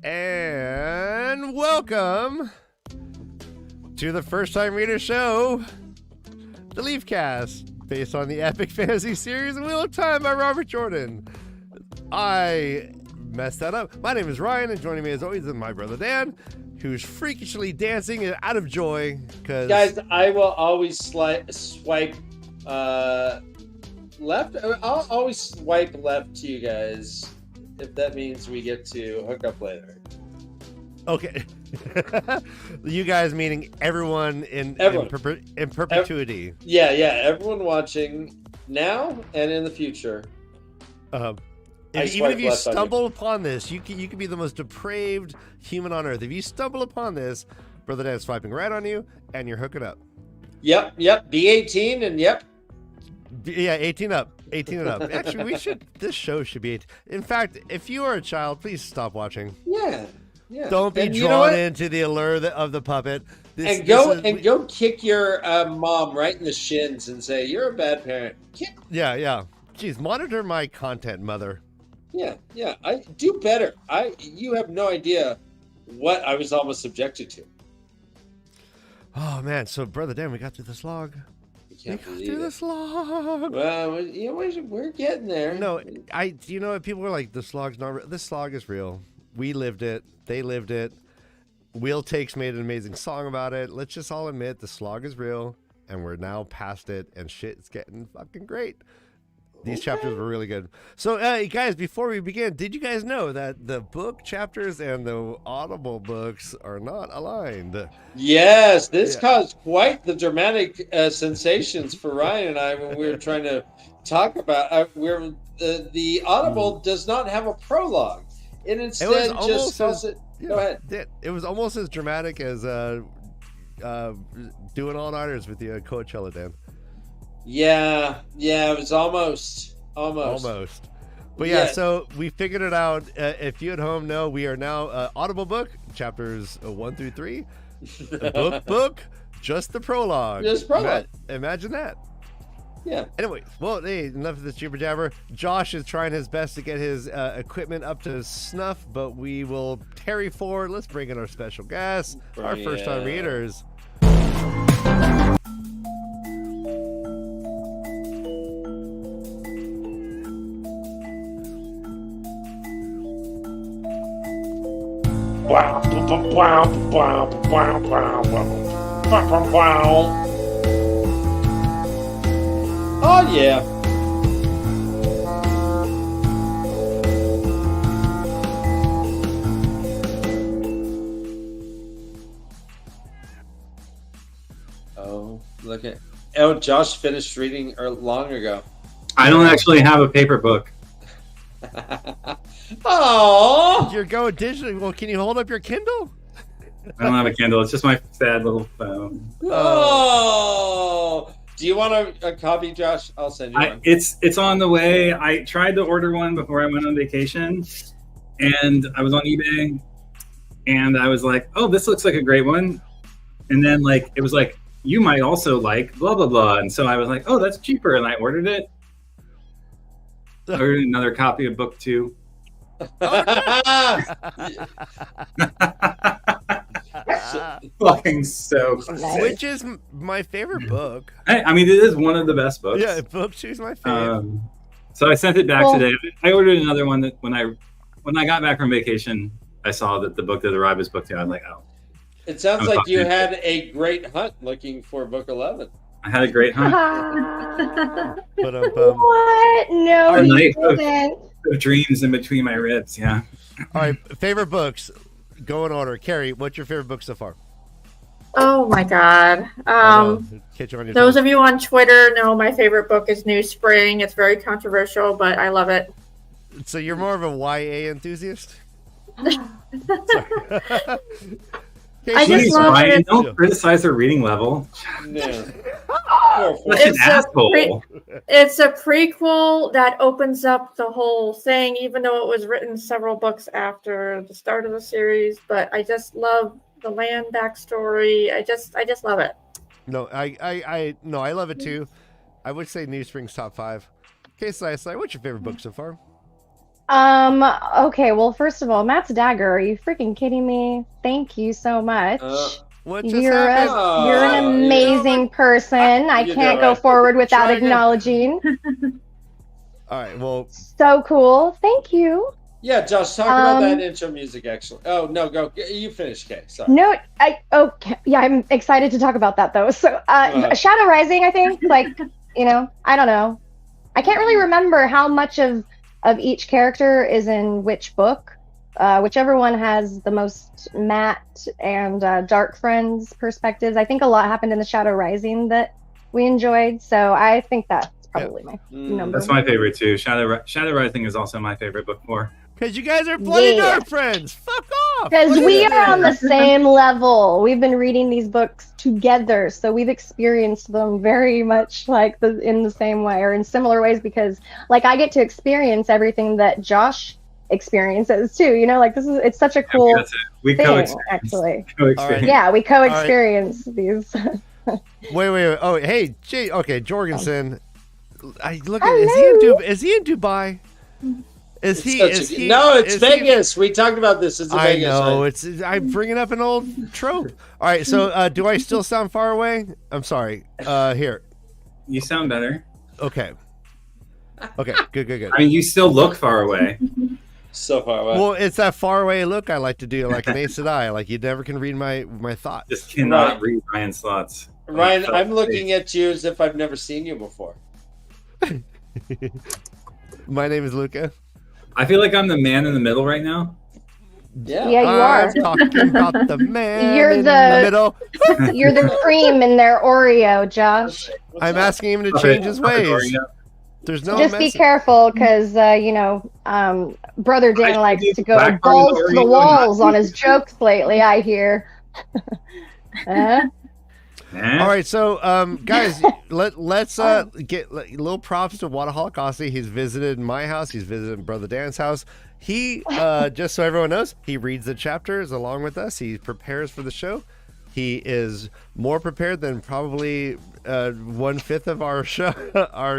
And welcome to the First Time Reader Show, the Leafcast, based on the epic fantasy series Wheel of Time by Robert Jordan. I messed that up. My name is Ryan, and joining me as always is my brother Dan, who's freakishly dancing and out of joy. Guys, I will always swipe left. I'll always swipe left to you guys if that means we get to hook up later. Okay. You guys meaning everyone in perpetuity. Yeah, everyone watching now and in the future. Even if you stumble upon this, you can be the most depraved human on earth. If you stumble upon this, Brother Dan's swiping right on you, and you're hooking up. Yep. Be 18 and yep. Yeah, 18 up. 18 and up. Actually, this show should be 18. In fact, if you are a child, please stop watching. Yeah. Don't be drawn into the allure of the puppet. Go kick your mom right in the shins and say, you're a bad parent. Yeah. Jeez, monitor my content, mother. Yeah. I do better. You have no idea what I was almost subjected to. Oh, man. So, Brother Dan, we got through the slog. We got through the slog. Well, we're getting there. No, you know what? People are like, the slog's not real. This slog is real. We lived it. They lived it. Wheel Takes made an amazing song about it. Let's just all admit the slog is real, and we're now past it, and shit's getting fucking great. These chapters were really good. So, guys, before we begin, did you guys know that the book chapters and the Audible books are not aligned? Yes, this caused quite the dramatic sensations for Ryan and I when we were trying to talk about the Audible does not have a prologue. It instead just calls it. Go ahead. It was almost as dramatic as doing all-nighters with the Coachella, Dan. Yeah, it was almost. But yeah, so we figured it out. If you at home know, we are now Audible book chapters 1 through 3. book, just the prologue. Just prologue. Imagine that. Yeah. Anyway, well, hey, enough of this jibber jabber. Josh is trying his best to get his equipment up to snuff, but we will tarry forward. Let's bring in our special guests, our first-time readers. Oh yeah. Oh, look at. Oh, Josh finished reading long ago. I don't actually have a paper book. Oh, You're going digital. Well, can you hold up your Kindle? I don't have a Kindle. It's just my sad little phone. Oh. Do you want a copy, Josh? I'll send you one. It's on the way. I tried to order one before I went on vacation, and I was on eBay, and I was like, "Oh, this looks like a great one," and then it was like, "You might also like blah blah blah," and so I was like, "Oh, that's cheaper," and I ordered it. I ordered another copy of book 2. Fucking so classic. Which is my favorite book. I mean, it is one of the best books. Yeah, book 2 is my favorite. So I sent it back today. I ordered another one that when I got back from vacation, I saw that the book that arrived was book 2. I was like, oh. It sounds like you had a great hunt looking for book 11. I had a great hunt. What? No, A night you didn't. of dreams in between my ribs. Yeah. All right, favorite books. Go in order. Carrie, what's your favorite book so far? Oh my God. Those of you on Twitter know my favorite book is New Spring. It's very controversial, but I love it. So you're more of a YA enthusiast? I just love Ryan, it. don't criticize her reading level. No. Such an asshole. It's a prequel that opens up the whole thing, even though it was written several books after the start of the series. But I just love the land backstory. I just love it. No, I love it too. I would say New Spring's top 5. Okay, Slice, what's your favorite book so far? Okay, well, first of all, Matt's Dagger, are you freaking kidding me? Thank you so much. What just You're happened? you're an amazing person. I You can't did go right. forward without Try again. acknowledging. All right, well, So cool. Thank you. Yeah, Josh, talk about that intro music, actually. Oh, no, go. You finish, Kay. Sorry. No, yeah, I'm excited to talk about that though. So, Shadow Rising, I think, like, I don't know. I can't really remember how much of each character is in which book. Whichever one has the most Matt and Dark Friends perspectives. I think a lot happened in the Shadow Rising that we enjoyed. So I think that's probably my number. That's my favorite too. Shadow Rising is also my favorite book for. because you guys are bloody Yeah. Dark Friends. Fuck off. Because Look we at are on the that. same level. We've been reading these books together, so we've experienced them very much like in the same way or in similar ways. Because like I get to experience everything that Josh experiences too. It's such a cool We thing, co-experience. actually. Co-experience. Yeah, we co-experience these. Wait. Oh, hey, okay, Jorgensen. I look at. Hello. Is he in Dubai? Is he? No, it's is he- Vegas. We talked about this. It's I Vegas. know. Right? I'm bringing up an old trope. All right. So, do I still sound far away? I'm sorry. Here. You sound better. Okay. Okay. Good. I mean, you still look far away. So far away. Well, it's that far away look I like to do, like an Ace Sedai. Like you never can read my thoughts. Just cannot Right. read Ryan's thoughts. Ryan, I'm looking at you as if I've never seen you before. My name is Luca. I feel like I'm the man in the middle right now. Yeah. Yeah, you are. I'm talking about the man You're in the- middle. You're the cream in their Oreo, Josh. I'm asking him to change his ways. There's no Just be message. careful, because Brother Dan I likes should to be go black balls on to the the Oreo, walls not- on his jokes lately. I hear. All right, so guys, let's get a little props to Wada Holocausty. He's visited my house. He's visited Brother Dan's house. He just so everyone knows, he reads the chapters along with us. He prepares for the show. He is more prepared than probably 1/5 of our show.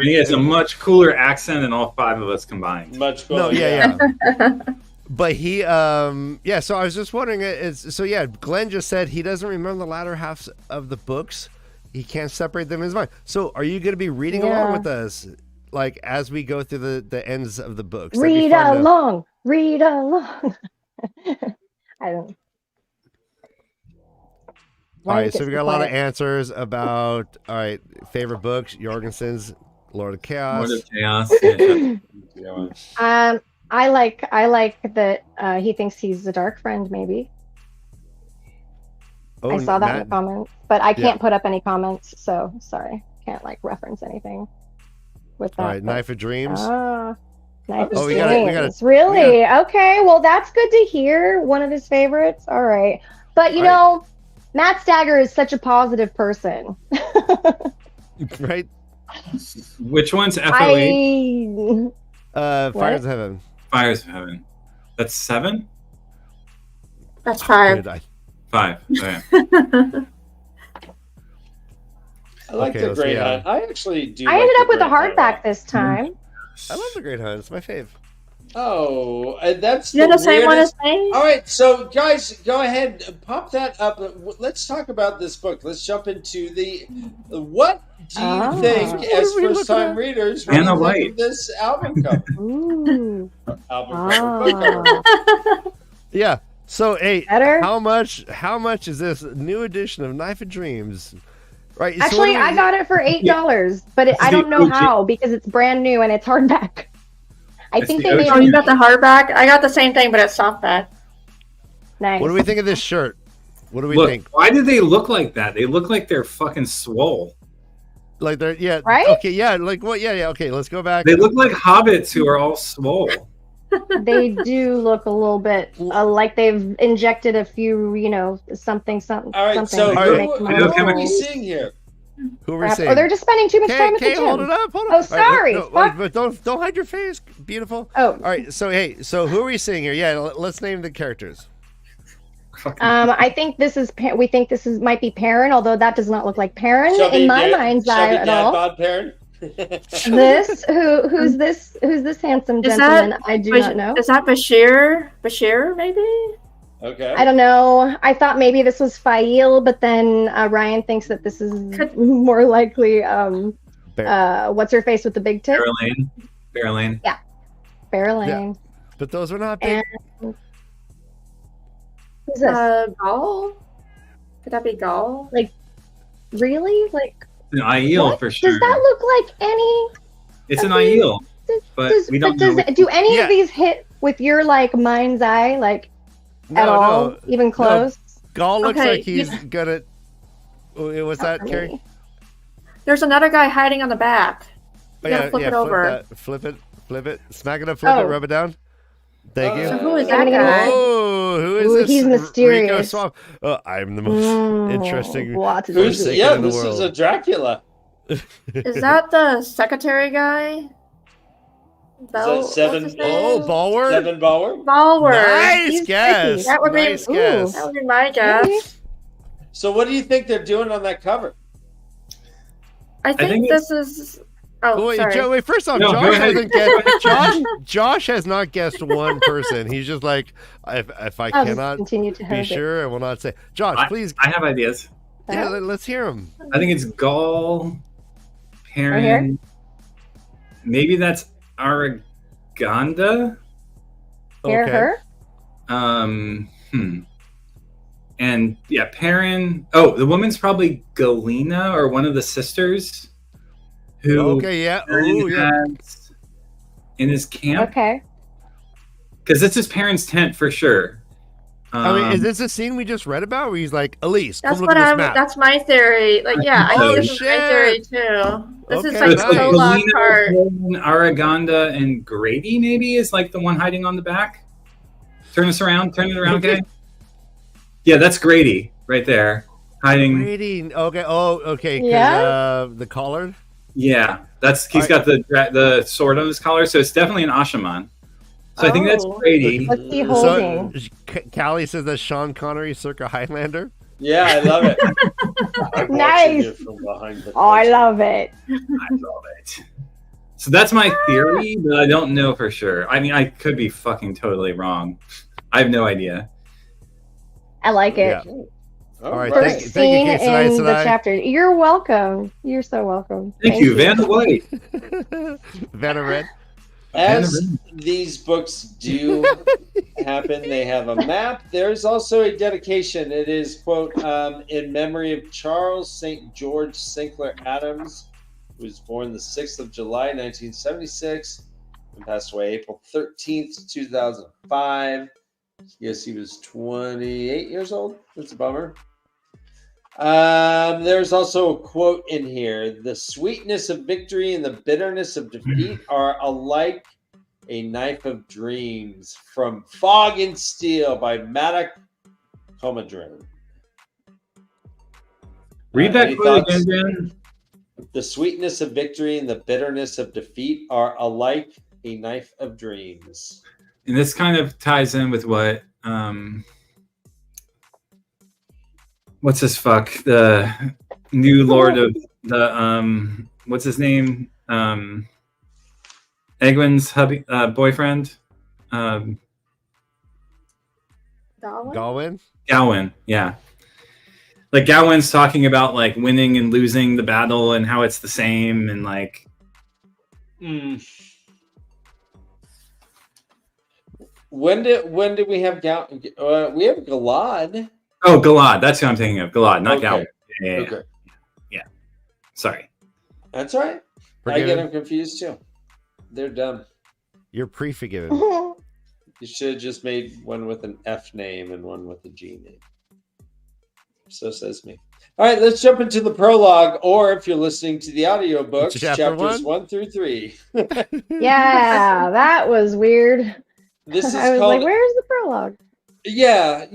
He has a much cooler accent than all five of us combined. Much cooler. No, yeah. But he, so I was just wondering, Glenn just said he doesn't remember the latter halves of the books. He can't separate them in his mind. So are you going to be reading along with us, like, as we go through the ends of the books? That'd be Read fun to- along. Read along. I don't. All right, so we got a lot of answers about, favorite books, Jorgensen's Lord of Chaos. Lord of Chaos. I like that he thinks he's the Dark Friend. Maybe I saw that in the comments, but I can't put up any comments, so sorry, can't reference anything with that. All right, Knife of Dreams. Knife of Oh, we Dreams. got it. Really? Okay, well that's good to hear. One of his favorites. All right, but you know, Matt Stagger is such a positive person. Right? Which one's FOE? Fires of Heaven. Fires of Heaven. That's 7? That's 5. 5. Okay. I like Okay, the Great yeah. Hunt. I actually do. I like ended the up with a Great Hunt hardback lot. this time. I love the Great Hunt. It's my fave. Oh, and that's You're the same one as weirdest- me? All right, so guys, go ahead, pop that up. Let's talk about this book. Let's jump into the. What do you think, What as are we looking first-time at? readers, Anna when you think White. of this album cover? Ooh. Album cover, book cover. Yeah. So, hey, Better? how much is this new edition of Knife of Dreams? Right. so Actually, what do I we- got it for $8, but I don't know how because it's brand new and it's hardback. I It's think the they made Oh, OG. you got the hardback? I got the same thing, but it's softback. nice. What do we think of this shirt? What do we Look, think? why do they look like that? They look like they're fucking swole. Like they're Right? Okay, yeah. Like what? Yeah. Okay, let's go back. They look like hobbits who are all swole. They do look a little bit like they've injected a few, something. All right, something so to All right. make them I know look how who are many- we cool. seeing here? Who are we Perhaps- seeing? Oh, they're just spending too much time at the Okay, gym. hold it up. Hold Oh, up. All right, sorry. Fuck. but don't hide your face. Beautiful. Oh, All right. So so who are we seeing here? Yeah. Let's name the characters. I think this is. We think this might be Perrin, although that does not look like Perrin Chubby in my dad- mind's chubby eye at dad all. bod parent? Who's this handsome Is gentleman? that- I do not know. Is that Bashir? Bashir, maybe? Okay. I don't know. I thought maybe this was Fail, but then Ryan thinks that this is more likely what's her face with the big tip? Barrelane. Barrelane. But those are not big. And who's this? Gall? Could that be Gall? Really? Like, An Aiel what? for sure. Does that look like any? It's an of these? Aiel, but we don't know. Do any Yeah. of these hit with your mind's eye, at all, even close? Gall looks Okay, like he's good at. Was Not that for Carrie? me. There's another guy hiding on the back. Oh, You gotta flip it over. Flip it. Smack it up, flip it, Oh. rub it down. Thank you. So who is Yeah, that guy? Oh, who is Ooh, this? he's Rico mysterious. Swamp. I'm the most interesting. What is Who's this? in the this is world. a Dracula. Is that the secretary guy? Seven- what's his Oh, name? Ballward. Seven Bauer. Ballward. Nice He's guess. tricky. That would be nice guess. That would be my guess. Really? So what do you think they're doing on that cover? I think think this is. Oh, Wait, sorry. Wait, first off, No, go Josh ahead. hasn't guessed. Josh has not guessed one person. He's just like, if I I'll just cannot continue to be hold it. sure, I will not say. Josh, please. I have ideas. Yeah, let's hear him. I think it's Gall, here? Perrin. Maybe that's Araganda. Hear Okay. her? And yeah, Perrin. Oh, the woman's probably Galena or one of the sisters. Who Okay, yeah. Perrin Oh, yeah. has in his camp. Okay. Because this is Perrin's tent for sure. I mean, is this a scene we just read about where he's like, Elise, That's come look what at this I'm. map? That's my theory. I Oh, think this is my shit. theory too. This is Okay, So like it's the nice. prologue Galena, part. Perrin, Araganda, and Grady maybe is like the one hiding on the back. Turn it around, okay? Yeah, that's Grady right there, hiding. Grady. Okay. Oh, okay. 'Cause, Yeah? the collard. Yeah, he's got the sword on his collar, so it's definitely an Ashaman. So I think that's Oh. Grady. What's he holding? Callie says that Sean Connery circa Highlander. Yeah, I love it. I'm watching Nice. you from behind the Oh, I curtain. love it. I love it. So that's my theory, but I don't know for sure. I mean, I could be fucking totally wrong. I have no idea. I like it. Yeah. All All right, right. First Thank you, scene Casey, nice in and the I. chapter. You're welcome. You're so welcome. Thank you, Vanna White. Vanna Red. As these books do happen, they have a map. There's also a dedication. It is, quote, in memory of Charles St. George Sinclair Adams, who was born the 6th of July, 1976, and passed away April 13th, 2005. Yes, he was 28 years old. That's a bummer. There's also a quote in here: "The sweetness of victory and the bitterness of defeat are alike a knife of dreams." From Fog and Steel by Madak Comadrin. Read that Any quote thoughts? again, Dan. The sweetness of victory and the bitterness of defeat are alike a knife of dreams. And this kind of ties in with what what's this fuck? The new lord of the what's his name? Egwin's hubby boyfriend? Darwin? Galwin. Gawain, yeah. Like Gawain's talking about like winning and losing the battle and how it's the same and like When did we have we have Galad? oh Galad, that's who I'm thinking of. Galad, not Okay. Gawain. Yeah. Okay, Sorry. that's all right. I Forgiven. get them confused too. They're dumb. You're pre-forgiven. You should have just made one with an F name and one with a G name. So says me. All right, let's jump into the prologue, or if you're listening to the audiobooks, Chapter chapters 1? 1 through 3. Yeah, that was weird. This is I was called like, where's the prologue? Yeah,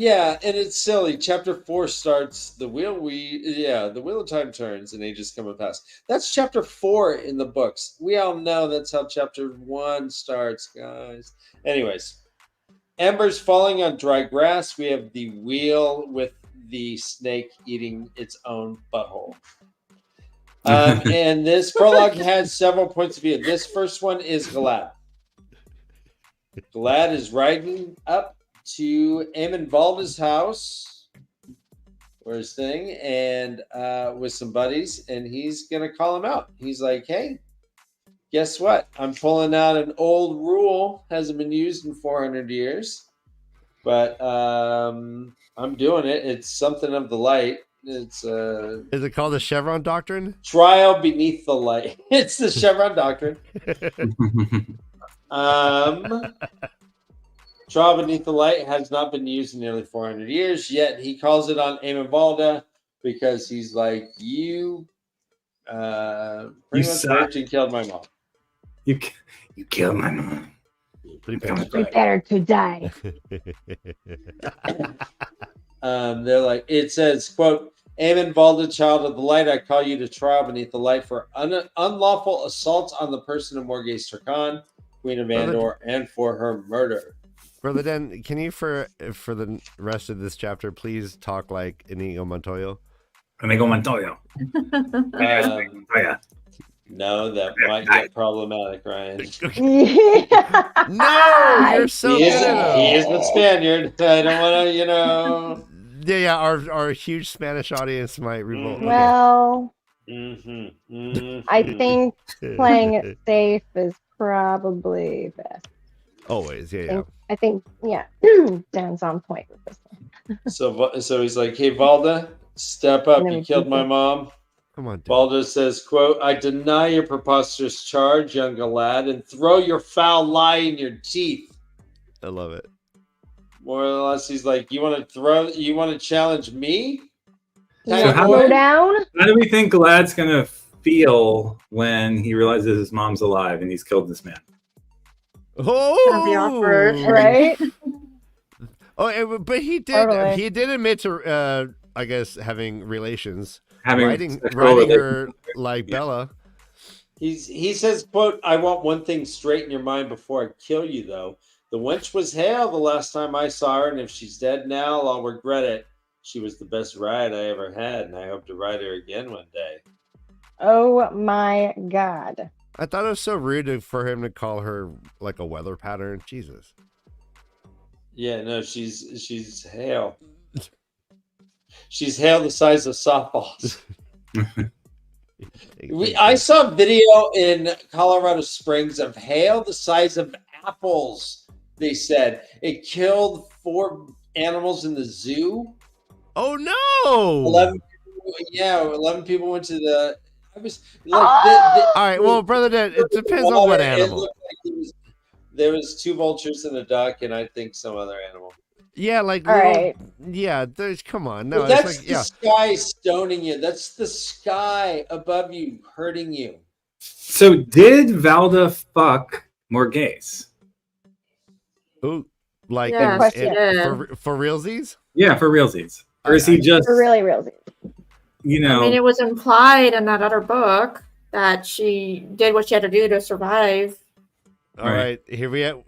and it's silly. Chapter 4 starts the wheel of time turns and ages come and pass. That's chapter 4 in the books. We all know that's how chapter 1 starts, guys. Anyways, embers falling on dry grass. We have the wheel with the snake eating its own butthole. And this prologue has several points of view. This first one is Galad. Galad is riding up to Eamon Valda's house, or his thing, and with some buddies, and he's gonna call him out. He's like, "Hey, guess what? I'm pulling out an old rule, hasn't been used in 400 years, but I'm doing it. It's something of the light. It's Is it called the Chevron Doctrine? trial beneath the light. It's the Chevron Doctrine. Trial beneath the light has not been used in nearly 400 years, yet he calls it on Eamon Valda because he's like, you pretty much raped and killed my mom. You killed my mom. Prepare to die. They're like, it says, quote, Eamon Valda, child of the light, I call you to trial beneath the light for unlawful assault on the person of Morghese Tarkan, Queen of Andor, and for her murder. Brother Dan, can you for the rest of this chapter please talk like Inigo Montoya? Inigo Montoya. No, that might get problematic, Ryan. No, you're so He good at is it. the Spaniard. I don't want to, Yeah, our huge Spanish audience might revolt. Okay. Well, Mm-hmm. I think playing it safe is probably best. Always, yeah. I think, yeah, Dan's on point with this one. So he's like, hey, Valda, step up. You killed my mom. Come on, dude. Valda says, quote, I deny your preposterous charge, young lad, and throw your foul lie in your teeth. I love it. More or less, he's like, you want to challenge me? So Slow down. How do we think Galad's gonna feel when he realizes his mom's alive and he's killed this man? Oh, That'd be awkward. Right? Oh, but he did. Totally. He did admit to, I guess, having relations, Having riding sexual her like Bella. He says, quote, I want one thing straight in your mind before I kill you, though. The wench was hale the last time I saw her, and if she's dead now, I'll regret it. She was the best ride I ever had, and I hope to ride her again one day. Oh my God. I thought it was so rude for him to call her like a weather pattern. Jesus. Yeah, no, she's hale. She's hale the size of softballs. I saw a video in Colorado Springs of hail the size of apples. They said it killed 4 animals in the zoo. Oh no! 11 people went to the. I was like, All right, well, brother, it depends on what animal. It looked like there was 2 vultures and a duck, and I think some other animal. Yeah, like All right. Yeah, there's. Come on, no, Well, it's that's like the sky stoning you. That's the sky above you hurting you. So did Valda fuck Morghese? Ooh, like Yes, he for realsies? Yeah, for realsies. Or is he just, For really, really. you know? I mean, it was implied in that other book that she did what she had to do to survive. All right, here we are.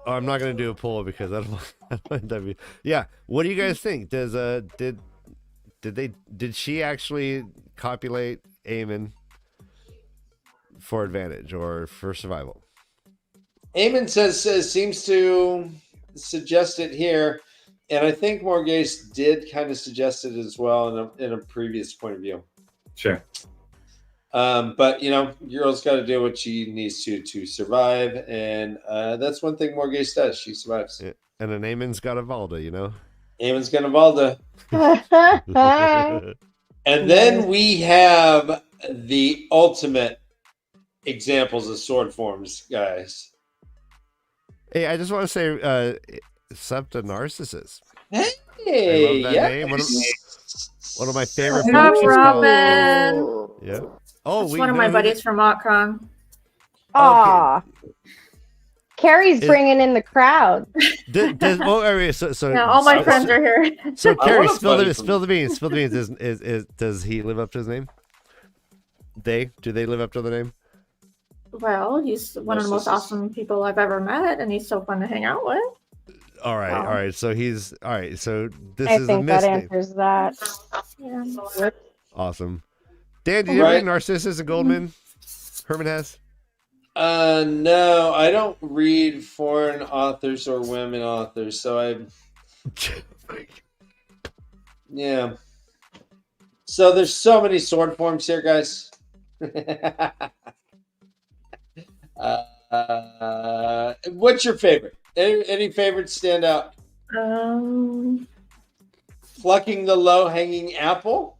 Oh, I'm not gonna do a poll because I don't want that. Yeah, what do you guys think? Does did she actually copulate Eamon for advantage or for survival? Eamon seems to suggest it here, and I think Morghese did kind of suggest it as well in a previous point of view. Sure. But girl's got to do what she needs to survive, and that's one thing Morghese does. She survives. Yeah. And then Eamon's got a Valda, Eamon's gonna Valda, and then we have the ultimate examples of sword forms, guys. Hey, I just want to say, Septa Narcissus. Hey, I love that yeah. name. One of my favorite What's up, books is called- Robin? Yeah. Oh, That's one of my buddies from Otcron. Aw. Carrie's bringing in the crowd. Yeah, all my friends are here. So I Carrie, want a spill buddy the from- beans. Spill the beans. Is does he live up to his name? Do they live up to the name? Well, he's one of the most awesome people I've ever met, and he's so fun to hang out with. All right, Wow. all right. So he's all right. So this I is a think that misname. answers that. Yeah. Awesome. Dan, did you Right. read Narcissus and Goldman? Herman Hesse? No, I don't read foreign authors or women authors, so yeah. So there's so many sword forms here, guys. What's your favorite? Any favorites stand out? Plucking the low-hanging apple?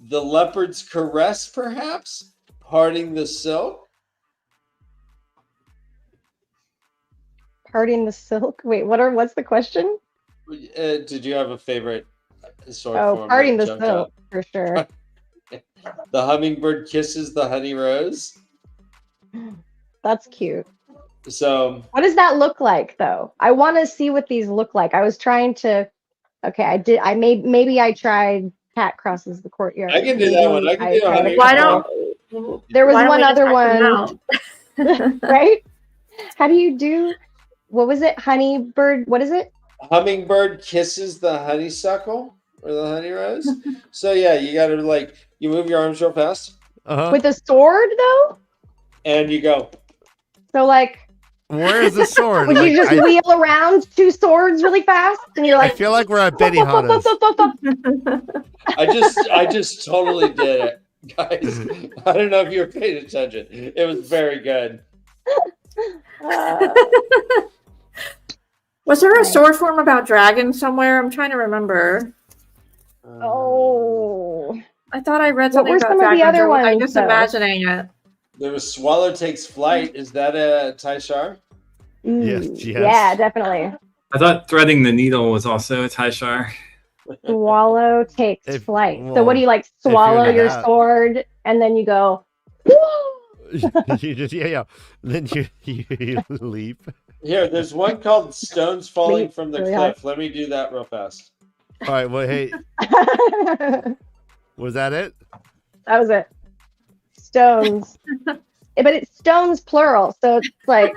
The leopard's caress, perhaps? Parting the silk? Parting the silk. Wait, what's the question? Did you have a favorite sword Oh, form? parting that the jumped silk out? for sure. The hummingbird kisses the honey rose. That's cute. So What does that look like, though? I want to see what these look like. I was trying to. Okay, I did. Maybe I tried Cat Crosses the Courtyard. I can do that one. I can do tried honey. Why don't? There was why don't one we just other act them one, out? right? How do you do? What was it? Honeybird. What is it? Hummingbird kisses the honeysuckle or the honey rose. So yeah, you got to you move your arms real fast Uh-huh. With a sword, though. and you go. So Where's the sword? would Like, you just wheel around two swords really fast, and you're I like, feel like we're at Benihana's. I just totally did it, guys. I don't know if you were paying attention. It was very good. Was there a sword form about dragons somewhere? I'm trying to remember. Oh. I thought I read What something were about some of the dragons. other I'm ones, just though? imagining it. There was Swallow Takes Flight. Is that a Taishar? Yes. Yeah, definitely. I thought threading the needle was also a Taishar. Swallow takes If- flight. well, So what do you swallow into your that. sword and then you go, You just Then you leap. Here, there's one called Stones Falling Leap from the really Cliff. Let me do that real fast. All right. Well, hey, that was that it? was it. Stones. But it's stones plural, so it's like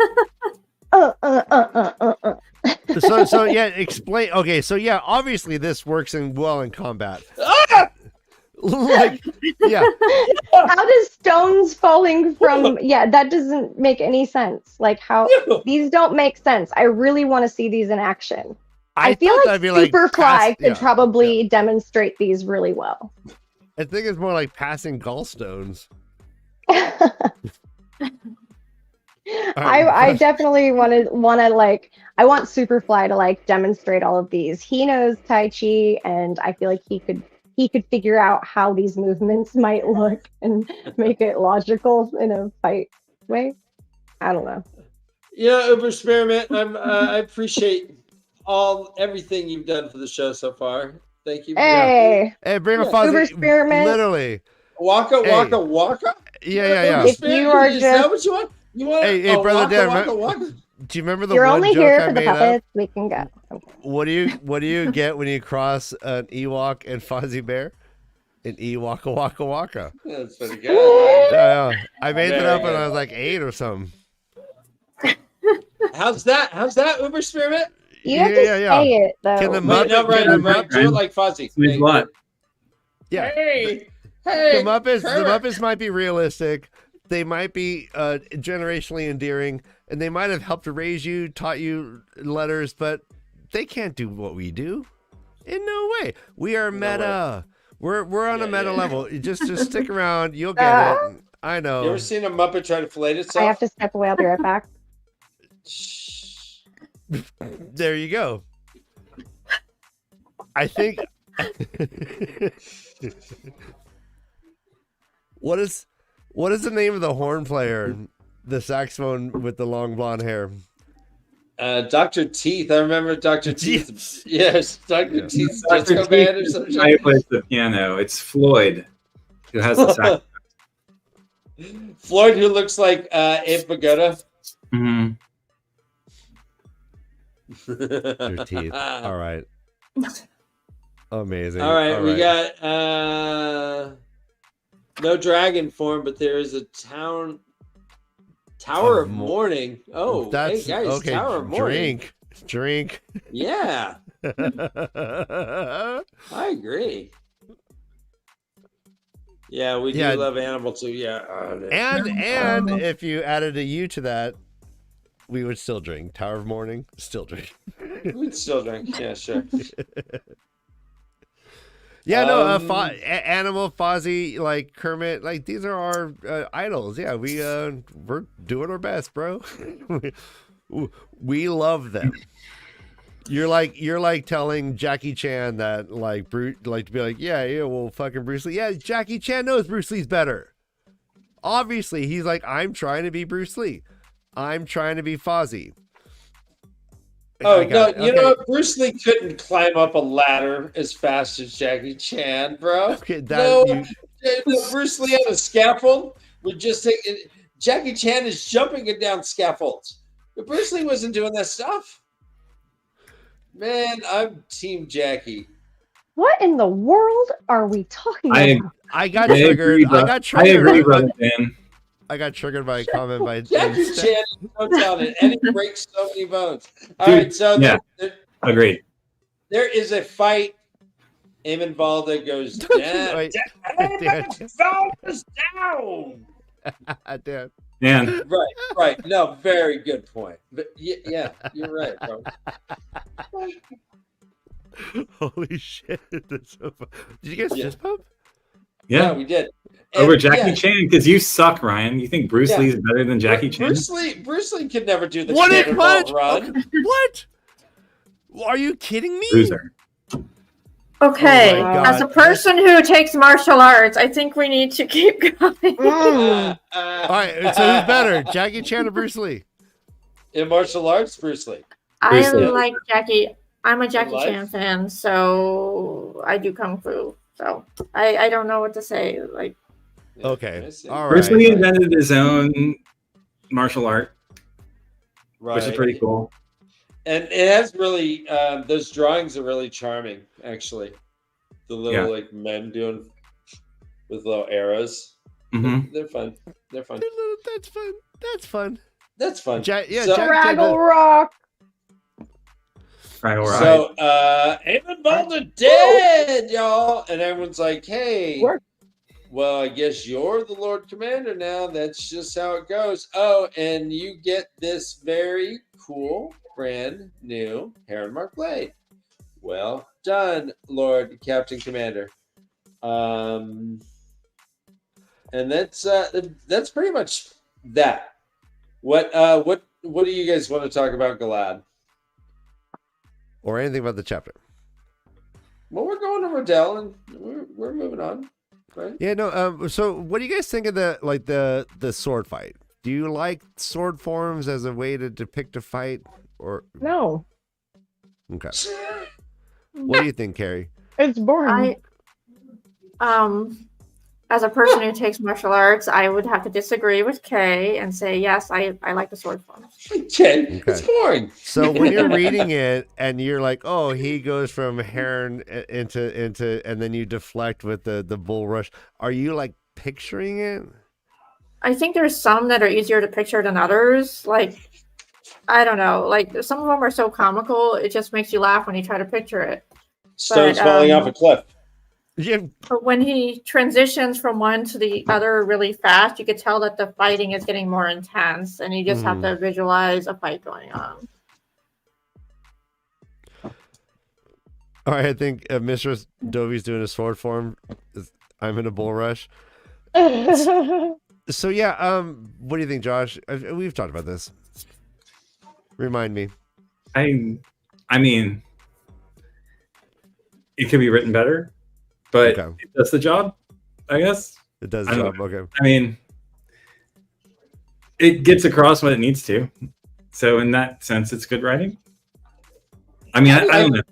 So yeah, explain. Okay, so yeah, obviously this works well in combat. Ah! Yeah. How does stones falling from that doesn't make any sense. Like how these don't make sense. I really want to see these in action. I feel thought like that'd be Superfly could yeah. probably demonstrate these really well. I think it's more like passing gallstones. I definitely want to I want Superfly to demonstrate all of these. He knows Tai Chi, and I feel like he could figure out how these movements might look and make it logical in a fight way. I don't know. Yeah, Uber Spearmint. I appreciate everything you've done for the show so far. Thank you. Hey, Hey, bring a Yeah. fuzzy. Uber Spearmint. Literally. Waka Hey. waka waka. Yeah. If you are Is that just- what you want? You want? Hey, brother waka, Dan, waka, waka. Do you remember the You're one only joke here I for the made up? puppets. We can go. What do you get when you cross an Ewok and Fozzie Bear? An Ewaka waka waka. That's pretty good. Yeah. I made that Very up when good. I was like 8 or something. How's that? Uber Spearmint? You have to say it though. Can the Wait, Muppet- no, can the Ryan, do it like Fozzie. Means a lot. Yeah. Hey, The Muppets Kermit. might be realistic. They might be generationally endearing, and they might have helped to raise you, taught you letters, but they can't do what we do. In no way. We are meta. We're on a meta level. Just stick around. You'll get it. I You know. ever seen a Muppet try to fillet I itself? have to step away. I'll be right back. Shh. There you go. I think. What is the name of the horn player? The saxophone with the long blonde hair. Dr. Teeth. I remember Dr. Teeth. Yes, Dr. Teeth's disco Dr. band or Teeth something. I plays the piano. It's Floyd who has the sax. Floyd, who looks like Abe Pagoda. Mhm. Your teeth. All right. Amazing. All right, we got no dragon form, but there is a Tower of Mourning. Oh, That's hey guys, okay. Tower of Mourning. Drink. Yeah, I agree. Yeah, we Yeah. do love Animal too. Yeah. And if you added a U to that, we would still drink. Tower of Morning, still drink. We'd still drink. Yeah, sure. Yeah, no, Animal, Fozzie, like Kermit, like these are our idols. Yeah, we're doing our best, bro. We love them. You're like telling Jackie Chan that like to be like, yeah, well, fucking Bruce Lee. Yeah, Jackie Chan knows Bruce Lee's better. Obviously, he's like, I'm trying to be Bruce Lee. I'm trying to be Fozzie. Oh no! You know what? Bruce Lee couldn't climb up a ladder as fast as Jackie Chan, bro. Okay, Bruce Lee on a scaffold would just take. Jackie Chan is jumping it down scaffolds, but Bruce Lee wasn't doing that stuff. Man, I'm Team Jackie. What in the world are we talking about? I got triggered. I agree, brother Dan. I got triggered by a comment by Jackie Chan is so talented, and he breaks so many bones. All right, so agreed. There is a fight. Eamon Valda goes down. Valda's down. Damn. Dan. Right. No, very good point. But yeah, you're right, bro. Holy shit! That's so fun. Did you guys fist bump? Yeah, we did. Over Jackie Chan, because you suck, Ryan. You think Bruce Lee's better than Jackie Chan? Bruce Lee could never do the punch run. Okay. What? Are you kidding me? Bruiser. Okay, Oh as a person who takes martial arts, I think we need to keep going. All right, so who's better, Jackie Chan or Bruce Lee? In martial arts, Bruce Lee. I like Jackie. I'm a Jackie Chan fan, so I do kung fu. So I don't know what to say. Like, okay, all right. Bruce Lee invented his own martial art, which is pretty cool. And it has really those drawings are really charming, actually. The little like men doing with little arrows. Mm-hmm. They're fun. That's fun. That's fun. That's fun. Fraggle Rock. So Eamon Valda dead, y'all. And everyone's like, hey, well, I guess you're the Lord Commander now. That's just how it goes. Oh, and you get this very cool, brand new Heron Mark blade. Well done, Lord Captain Commander. And that's pretty much that. What do you guys want to talk about, Galad? Or anything about the chapter? Well, we're going to Riddell, and we're moving on, right? Yeah, no. So, what do you guys think of the sword fight? Do you like sword forms as a way to depict a fight, or no? Okay. What do you think, Carrie? It's boring. As a person who takes martial arts, I would have to disagree with Kay and say, yes, I like the sword forms. Okay. It's boring. So when you're reading it and you're like, oh, he goes from Heron into, and then you deflect with the bull rush, are you like picturing it? I think there's some that are easier to picture than others. Like, I don't know. Like, some of them are so comical, it just makes you laugh when you try to picture it. Stones falling off a cliff. Yeah. But when he transitions from one to the other really fast, you could tell that the fighting is getting more intense, and you just have to visualize a fight going on. All right, I think Mistress Dovey's doing a sword form. I'm in a bull rush. So yeah, what do you think, Josh? We've talked about this. Remind me. I mean, it could be written better. But it does the job, I guess. It does the job, okay. I mean, it gets across what it needs to. So in that sense, it's good writing. I mean, I don't know.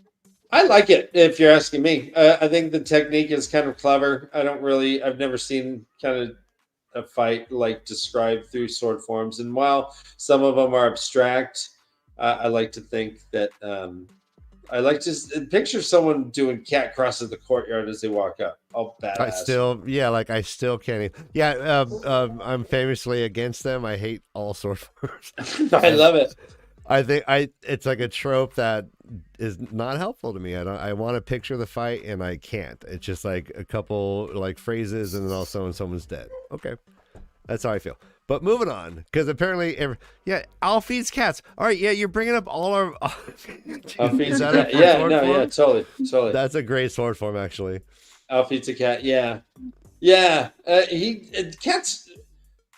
I like it, if you're asking me. I think the technique is kind of clever. I've never seen kind of a fight like described through sword forms. And while some of them are abstract, I like to think that... I like to picture someone doing cat crosses the courtyard as they walk up. Oh, badass. I still can't. Yeah, I'm famously against them. I hate all sword forms. I love it. it's like a trope that is not helpful to me. I want to picture the fight and I can't. It's just like a couple like phrases and then all of a sudden someone's dead. Okay, that's how I feel. But moving on, because apparently, Al feeds cats. All right, yeah, you're bringing up all our. Al feeds a cat. Yeah, no, yeah, totally. That's a great sword form, actually. Al feeds a cat. Yeah.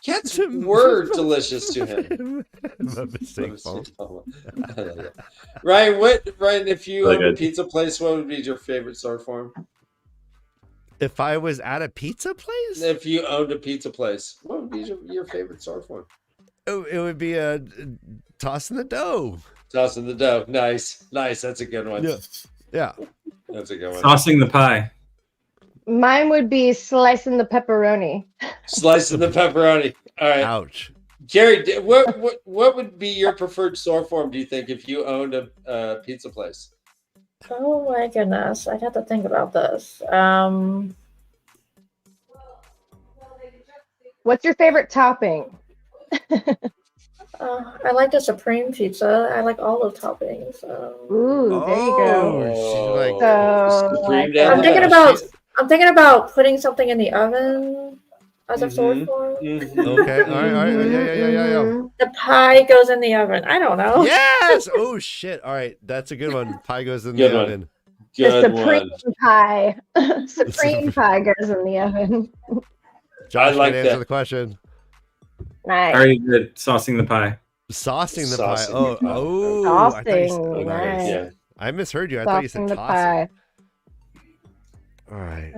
Cats were delicious to him. Ryan, if you owned a pizza place, what would be your favorite sword form? If I was at a pizza place? If you owned a pizza place, what would be your favorite sword form? It would be a tossing the dough. Tossing the dough. Nice. That's a good one. Yeah. That's a good one. Tossing the pie. Mine would be slicing the pepperoni. Slicing the pepperoni. All right. Ouch. Gary, what would be your preferred sword form, do you think, if you owned a pizza place? Oh my goodness, I'd have to think about this. What's your favorite topping? I like the supreme pizza. I like all the toppings. Ooh, there you go. I'm thinking about putting something in the oven as a sword form. Okay. All right. Yeah. The pie goes in the oven. I don't know. Yes. Oh shit. All right. That's a good one. Pie goes in the oven. The supreme pie. Supreme pie goes in the oven. Josh, I like that. Answer the question. Nice. I already did saucing the pie. Saucing the pie. Saucing. Nice. Yeah. I misheard you. I thought you said tossing. All right.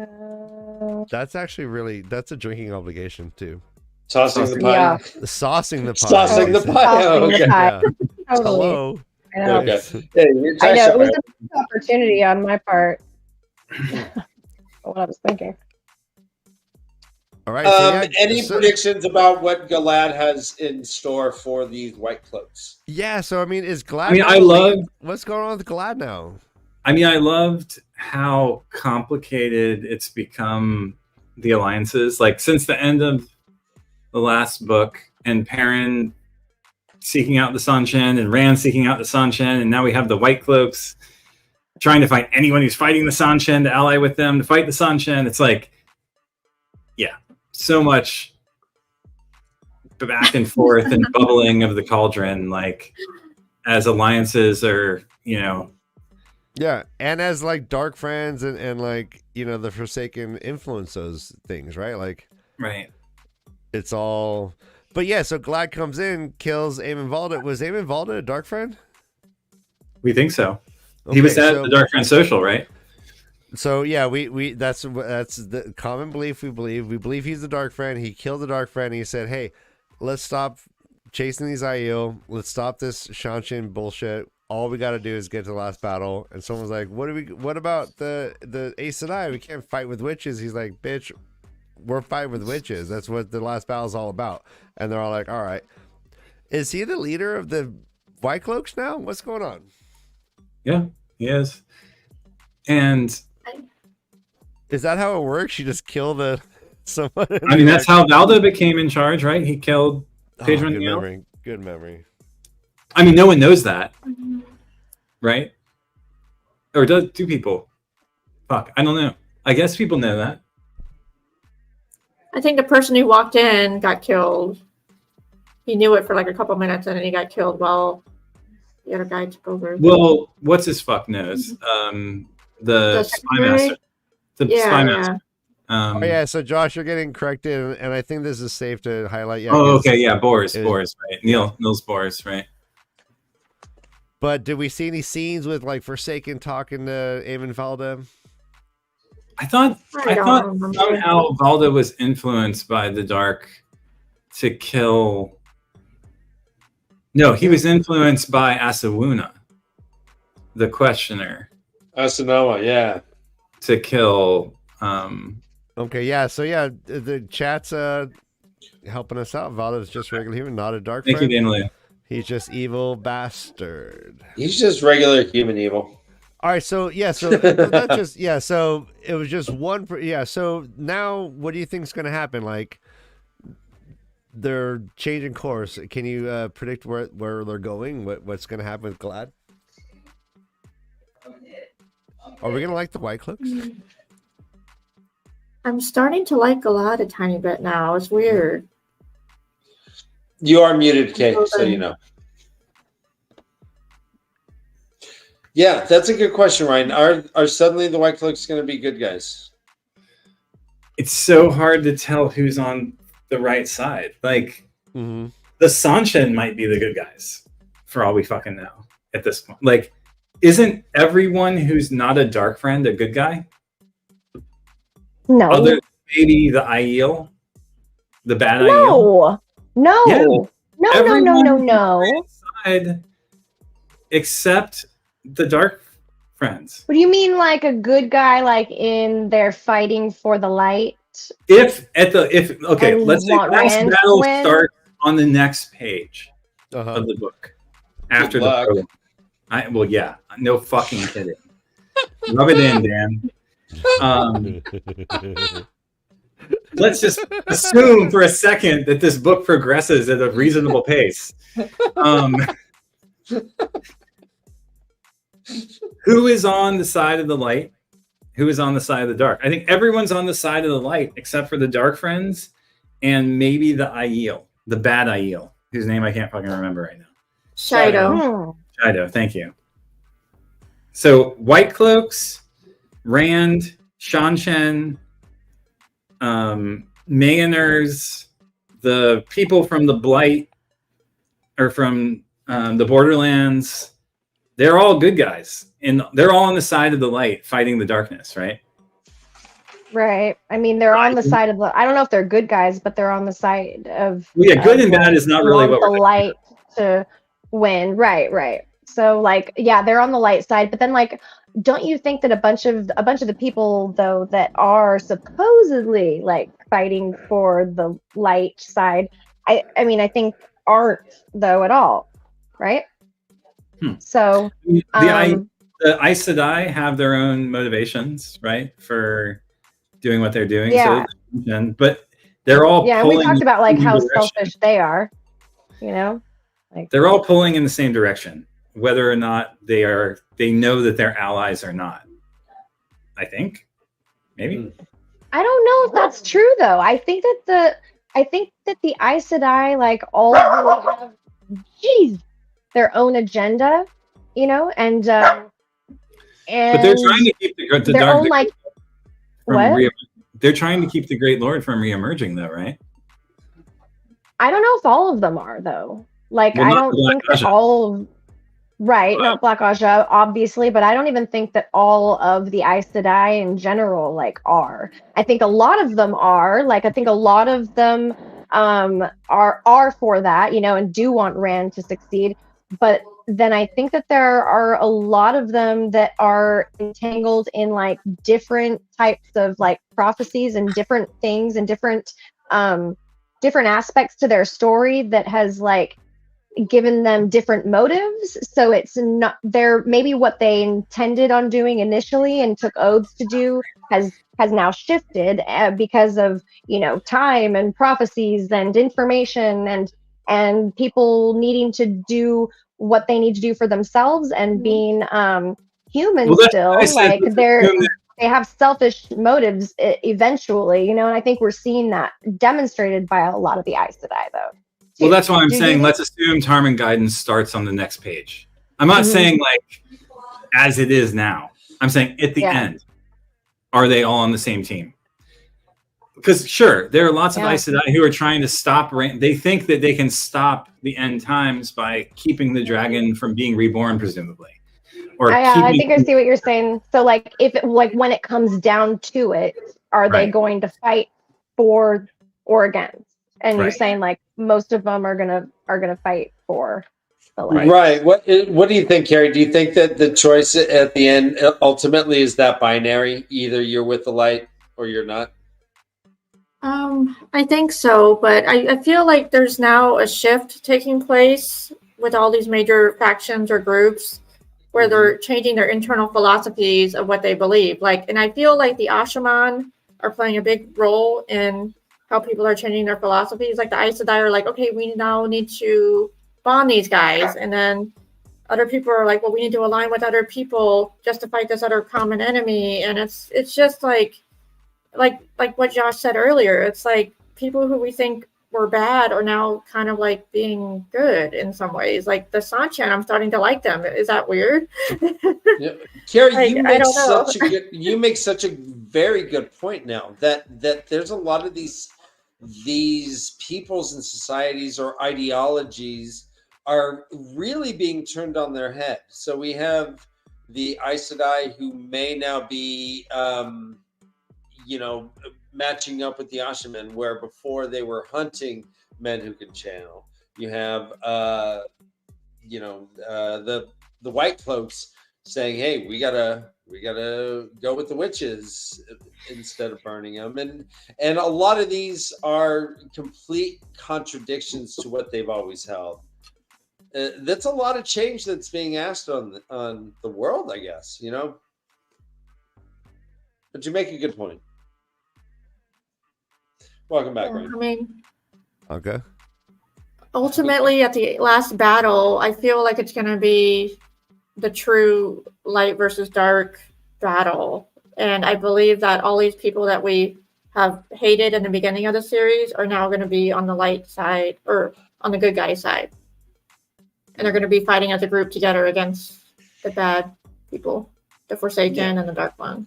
That's actually that's a drinking obligation too. Tossing the pie. Yeah. Saucing the pie. Saucing the pie. Okay. Yeah. Totally. Hello. I know. Okay. Hey, I know. It was a big opportunity on my part. What I was thinking. All right. Any predictions about what Galad has in store for these White Cloaks? Yeah. So I mean, is Galad? What's going on with Galad now? I mean, I loved how complicated it's become, the alliances. Like, since the end of the last book, and Perrin seeking out the Sanshin, and Rand seeking out the Sanshin, and now we have the White Cloaks trying to find anyone who's fighting the Sanshin to ally with them to fight the Sanshin. It's like, yeah, so much back and forth and bubbling of the cauldron, like, as alliances are, Yeah, and as like dark friends and like, the Forsaken influence those things, right? Like, right. It's all, but yeah. So Glad comes in, kills Eamon Valda. Was Eamon Valda a dark friend? We think so. Okay, he was at the Dark Friend Social, right? So yeah, we that's the common belief. We believe he's the dark friend. He killed the dark friend. And he said, "Hey, let's stop chasing these Aiel. Let's stop this Shanshin bullshit. All we got to do is get to the last battle." And someone's like, what about the Aes Sedai? We can't fight with witches. He's like, bitch, we're fighting with witches. That's what the last battle is all about. And they're all like, all right. Is he the leader of the White Cloaks now? What's going on? Yeah, he is. And is that how it works? You just kill someone? I mean, that's how Valda became in charge, right? He killed Pedro. Good memory. I mean, no one knows that, right? Or do people? Fuck, I don't know. I guess people know that. I think the person who walked in got killed. He knew it for like a couple minutes, and then he got killed while the other guy took over. Well, what's his fuck knows? The spy master. Spy master. Yeah. So Josh, you're getting corrected, and I think this is safe to highlight. Yeah. Okay. Yeah. Boris, right? Niels Boris, right? But did we see any scenes with like Forsaken talking to Eamon Valda? I thought somehow Valda was influenced by the Dark to kill. No, he was influenced by Asawuna, the Questioner. Asanoma, yeah. To kill. Okay, yeah. So yeah, the chat's helping us out. Valda's just regular human, not a dark friend. Thank you, Daniel. He's just evil bastard. He's just regular human evil. All right, so yeah, so that's just so it was just one. So now, what do you think is going to happen? Like, they're changing course. Can you predict where they're going? What's going to happen with Glad? Are we going to like the White Cloaks? I'm starting to like Galad a tiny bit now. It's weird. You are muted, Kate, so you know. Yeah, that's a good question, Ryan. Are suddenly the White Cloaks going to be good guys? It's so hard to tell who's on the right side. Like, Mm-hmm. the Sanshin might be the good guys, for all we fucking know at this point. Like, isn't everyone who's not a dark friend a good guy? No. Other than maybe the Aiel, the bad Aiel. No. Yeah. No. Everyone No. on the right side except the dark friends. What do you mean, like a good guy, like in they're fighting for the light? If And let's say want last Rand to battle win? starts on the next page Uh-huh. of the book after Good the luck. prologue. Well, yeah, no fucking kidding. Rub it in, Dan. Let's just assume for a second that this book progresses at a reasonable pace. Who is on the side of the light? Who is on the side of the dark? I think everyone's on the side of the light except for the dark friends and maybe the Aiel, the bad Aiel, whose name I can't fucking remember right now. Shido. Shido, thank you. So White Cloaks, Rand, Shanshen, Mayoners, the people from the Blight or from the Borderlands, they're all good guys. And they're all on the side of the light fighting the darkness, right? Right. I mean, they're on the side of the. I don't know if they're good guys, but they're on the side of. Well, yeah, good of, and bad is not really what the we're light to win. Right. So, like, yeah, they're on the light side, but then, like, don't you think that a bunch of the people though that are supposedly like fighting for the light side, I mean, I think aren't though at all, right? So the Aes Sedai have their own motivations, right, for doing what they're doing. Yeah. So, but they're all yeah, and pulling we talked about like in the how same direction. selfish they are, you know. Like They're all pulling in the same direction, whether or not they know that they're allies or not. I think, maybe. I don't know if that's true though. I think that the Aes Sedai like all really have their own agenda, you know, and But they're trying to keep the their dark own like from what? They're trying to keep the Great Lord from reemerging, though, right? I don't know if all of them are though. Like Well, I not don't the think Black that Aja. all of right, not Black Aja, obviously, but I don't even think that all of the Aes Sedai in general like are. I think a lot of them are. Like I think a lot of them are for that, you know, and do want Rand to succeed. But then I think that there are a lot of them that are entangled in like different types of like prophecies and different things and different aspects to their story that has like given them different motives. So it's not they're maybe what they intended on doing initially and took oaths to do has now shifted because of, you know, time and prophecies and information and people needing to do what they need to do for themselves and being human Well, that's still. why I said Like let's they assume that- have selfish motives eventually, you know, and I think we're seeing that demonstrated by a lot of the Aes Sedai though. Well, that's why I'm Do you saying think- let's assume Tarman Guidance starts on the next page. I'm not saying like as it is now. I'm saying at the end, are they all on the same team? Because sure, there are lots of Aes Sedai who are trying to stop. They think that they can stop the end times by keeping the dragon from being reborn, presumably. Or I think I see what you're saying. So, like, if it, like when it comes down to it, are they going to fight for or against? And you're saying like most of them are gonna fight for the light. Right. What do you think, Carrie? Do you think that the choice at the end ultimately is that binary? Either you're with the light or you're not? I think so, but I feel like there's now a shift taking place with all these major factions or groups where they're changing their internal philosophies of what they believe. Like, and I feel like the Ashaman are playing a big role in how people are changing their philosophies. Like the Aes Sedai are like, okay, we now need to bond these guys, and then other people are like, well, we need to align with other people just to fight this other common enemy. And it's just like what Josh said earlier. It's like people who we think were bad are now kind of like being good in some ways. Like the Sanchan, I'm starting to like them. Is that weird? Yeah. Carrie, Like, you make such a very good point now that there's a lot of these peoples and societies or ideologies are really being turned on their head. So we have the Aes Sedai who may now be matching up with the Ashaman, where before they were hunting men who can channel. You have the White Cloaks saying, hey, we gotta go with the witches instead of burning them, and a lot of these are complete contradictions to what they've always held. That's a lot of change that's being asked on the world, I guess, but you make a good point. Welcome back, Ryan. I mean, Okay. ultimately at the last battle, I feel like it's going to be the true light versus dark battle. And I believe that all these people that we have hated in the beginning of the series are now going to be on the light side, or on the good guy side. And they're going to be fighting as a group together against the bad people, the Forsaken and the Dark One.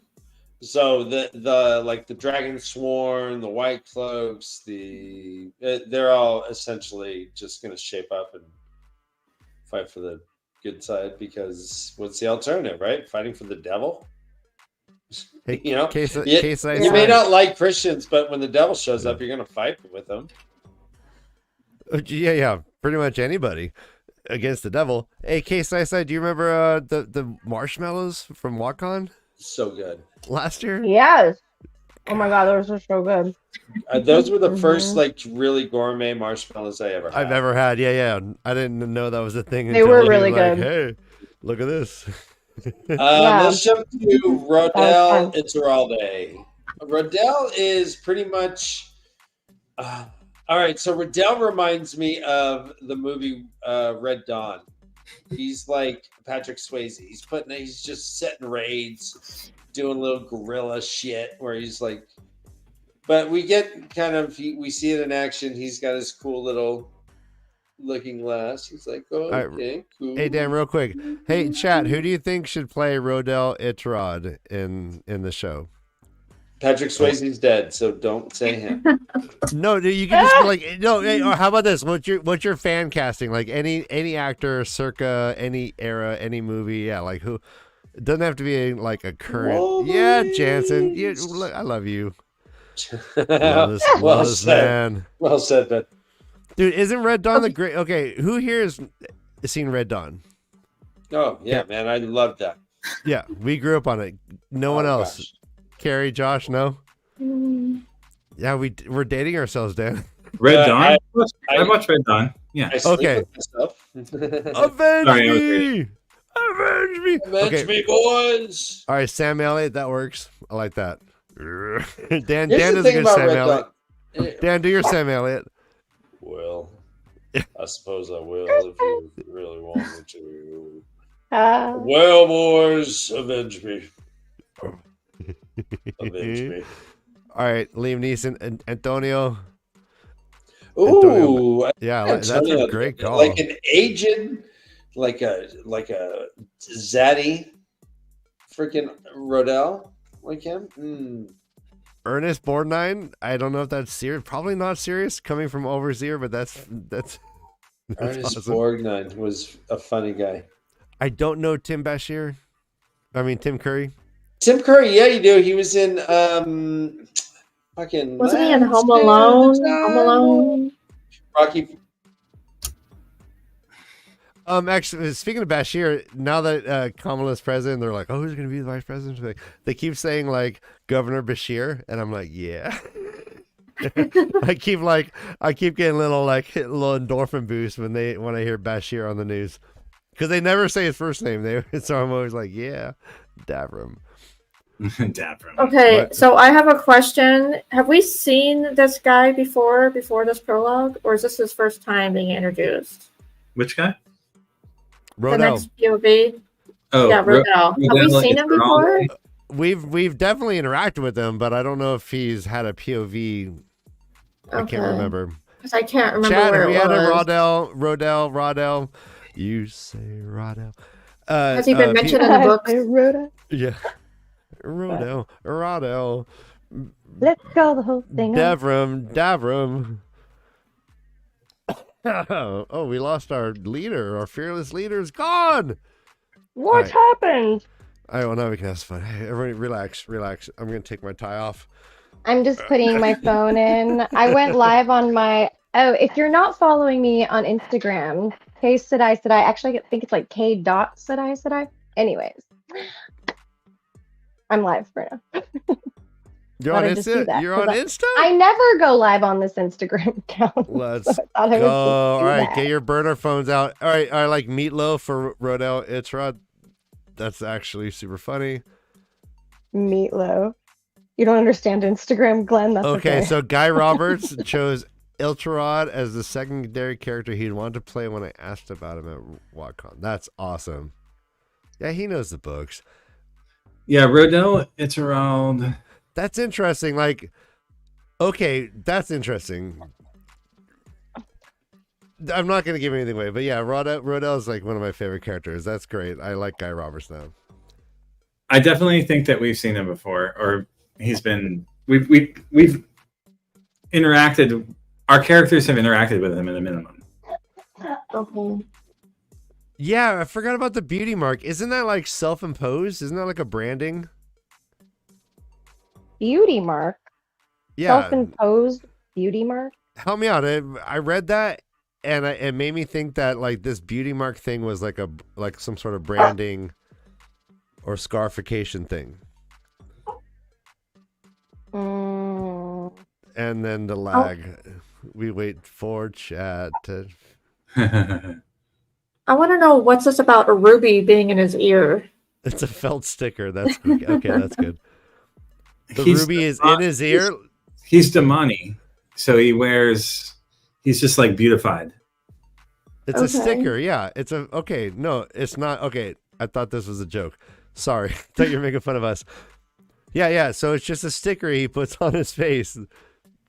So the Dragon Sworn, the White Cloaks, they're all essentially just going to shape up and fight for the good side, because what's the alternative, right? Fighting for the devil? Hey, You you may not like Christians, but when the devil shows up, you're going to fight with them. Yeah, pretty much anybody against the devil. Hey, Case Eyesight, do you remember the marshmallows from WatCon So good. last year? Yes. Oh my god, those are so good. Those were the first really gourmet marshmallows I've ever had. Yeah. I didn't know that was a thing. They until were he really was like, good. hey, look at this. Let's jump to That Rodell was Iturralde. Rodell is pretty much all right. So Rodell reminds me of the movie Red Dawn. He's like Patrick Swayze. He's just setting raids, doing little guerrilla shit where he's like, but we get we see it in action. He's got his cool little looking glass. He's like, okay, cool. Hey, Dan, real quick. Hey, chat, who do you think should play Rodell Iturralde in the show? Patrick Swayze's dead, so don't say him. No, you can just be like, no. Hey, or how about this? What's your fan casting? Like any actor, circa any era, any movie. Yeah, like who? It doesn't have to be like a current. Wolverine. Yeah, Jansen. Yeah, I love you. Well Love this man. Well said, Ben. Dude, isn't Red Dawn the great? Okay, who here has seen Red Dawn? Oh yeah, man, I love that. Yeah, we grew up on it. No one else. Gosh. Carrie, Josh, no. Yeah, we're dating ourselves, Dan. Red Dawn? I watched Red Dawn. Yeah. I sleep Okay. with myself. Avenge Sorry, I was me! Avenge me! Avenge me, boys. All right, Sam Elliott, that works. I like that. Dan Here's is the a thing good about Sam Red Elliott. Dawn. Dan, do your Sam Elliott. Well, I suppose I will if you really want me to. Well, boys, avenge me. Avenge me. All right, Liam Neeson and Antonio. Ooh, Yeah, that's Antonio, a great call. like an aged, like a zaddy, freaking Rodell, like him. Ernest Borgnine. I don't know if that's serious. Probably not serious coming from Overseer, but that's Ernest awesome. Borgnine was a funny guy. I don't know Tim Curry. Tim Curry, yeah, you do. He was in fucking. Wasn't he in Home Alone? Home Alone. Rocky. Actually, speaking of Bashir, now that Kamala's president, they're like, "Oh, who's going to be the vice president?" They keep saying like Governor Bashir, and I'm like, "Yeah." I keep getting little endorphin boost when I hear Bashir on the news, because they never say his first name. So I'm always like, "Yeah, Davram." Davram. Okay, What? so I have a question. Have we seen this guy before this prologue, or is this his first time being introduced? Which guy? The Rodell. next POV. Oh, Yeah, Rodell. Have we Rodell seen is him wrong. before? We've definitely interacted with him, but I don't know if he's had a POV. I can't remember. Because I can't remember Chad, where have it we had a was. Rodell? You say Rodell. Has he been mentioned in the books? Rhoda. Yeah. Rodell. Let's go the whole thing. Davram. Oh, we lost our leader. Our fearless leader is gone. What happened? All right, well, now we can have fun. Hey, everybody, relax. I'm going to take my tie off. I'm just putting my phone in. I went live on my. Oh, if you're not following me on Instagram, K Sadai. Actually, I think it's like K dot Sadai. Anyways, I'm live right now. You're Thought on I'd just do Insta? that, You're on 'cause Insta? I never go live on this Instagram account. Let's so I thought I would go. just All do right, that. get your burner phones out. All right, I like Meatloaf for Rodell Itzrod. That's actually super funny. Meatloaf. You don't understand Instagram, Glenn. That's okay. Okay, so Guy Roberts chose Ilcherod as the secondary character he'd want to play when I asked about him at WatCon. That's awesome. Yeah, he knows the books. Yeah, Rodell, it's around. That's interesting. Like, okay, that's interesting. I'm not going to give anything away, but yeah, Rodell is like one of my favorite characters. That's great. I like Guy Roberts now. I definitely think that we've seen him before, or he's been. We've interacted. Our characters have interacted with him at a minimum. Okay. Yeah, I forgot about the beauty mark. Isn't that like self-imposed? Isn't that like a branding? Beauty mark. Yeah. Self-imposed beauty mark. Help me out. I read that, and it made me think that like this beauty mark thing was like some sort of branding or scarification thing. And then the lag. We wait for chat to. I want to know what's this about a ruby being in his ear? It's a felt sticker. That's okay. That's good. The ruby is in his ear. He's Damani, so he's just like beautified. It's a sticker. Yeah, it's a okay. No, it's not okay. I thought this was a joke. Sorry, I thought you were making fun of us. Yeah. So it's just a sticker he puts on his face,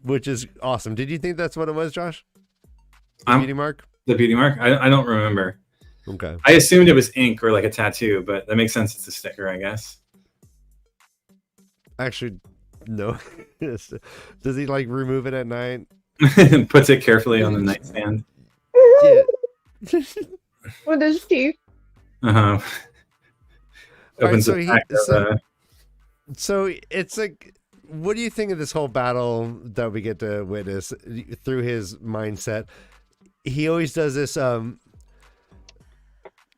which is awesome. Did you think that's what it was, Josh? The beauty mark. The beauty mark. I don't remember. Okay. I assumed it was ink or like a tattoo, but that makes sense. It's a sticker, I guess. Actually, no. Does he like remove it at night? Puts it carefully on the nightstand. Yeah. With his teeth. Uh-huh. Opens so the back of So it's like, what do you think of this whole battle that we get to witness through his mindset? He always does this,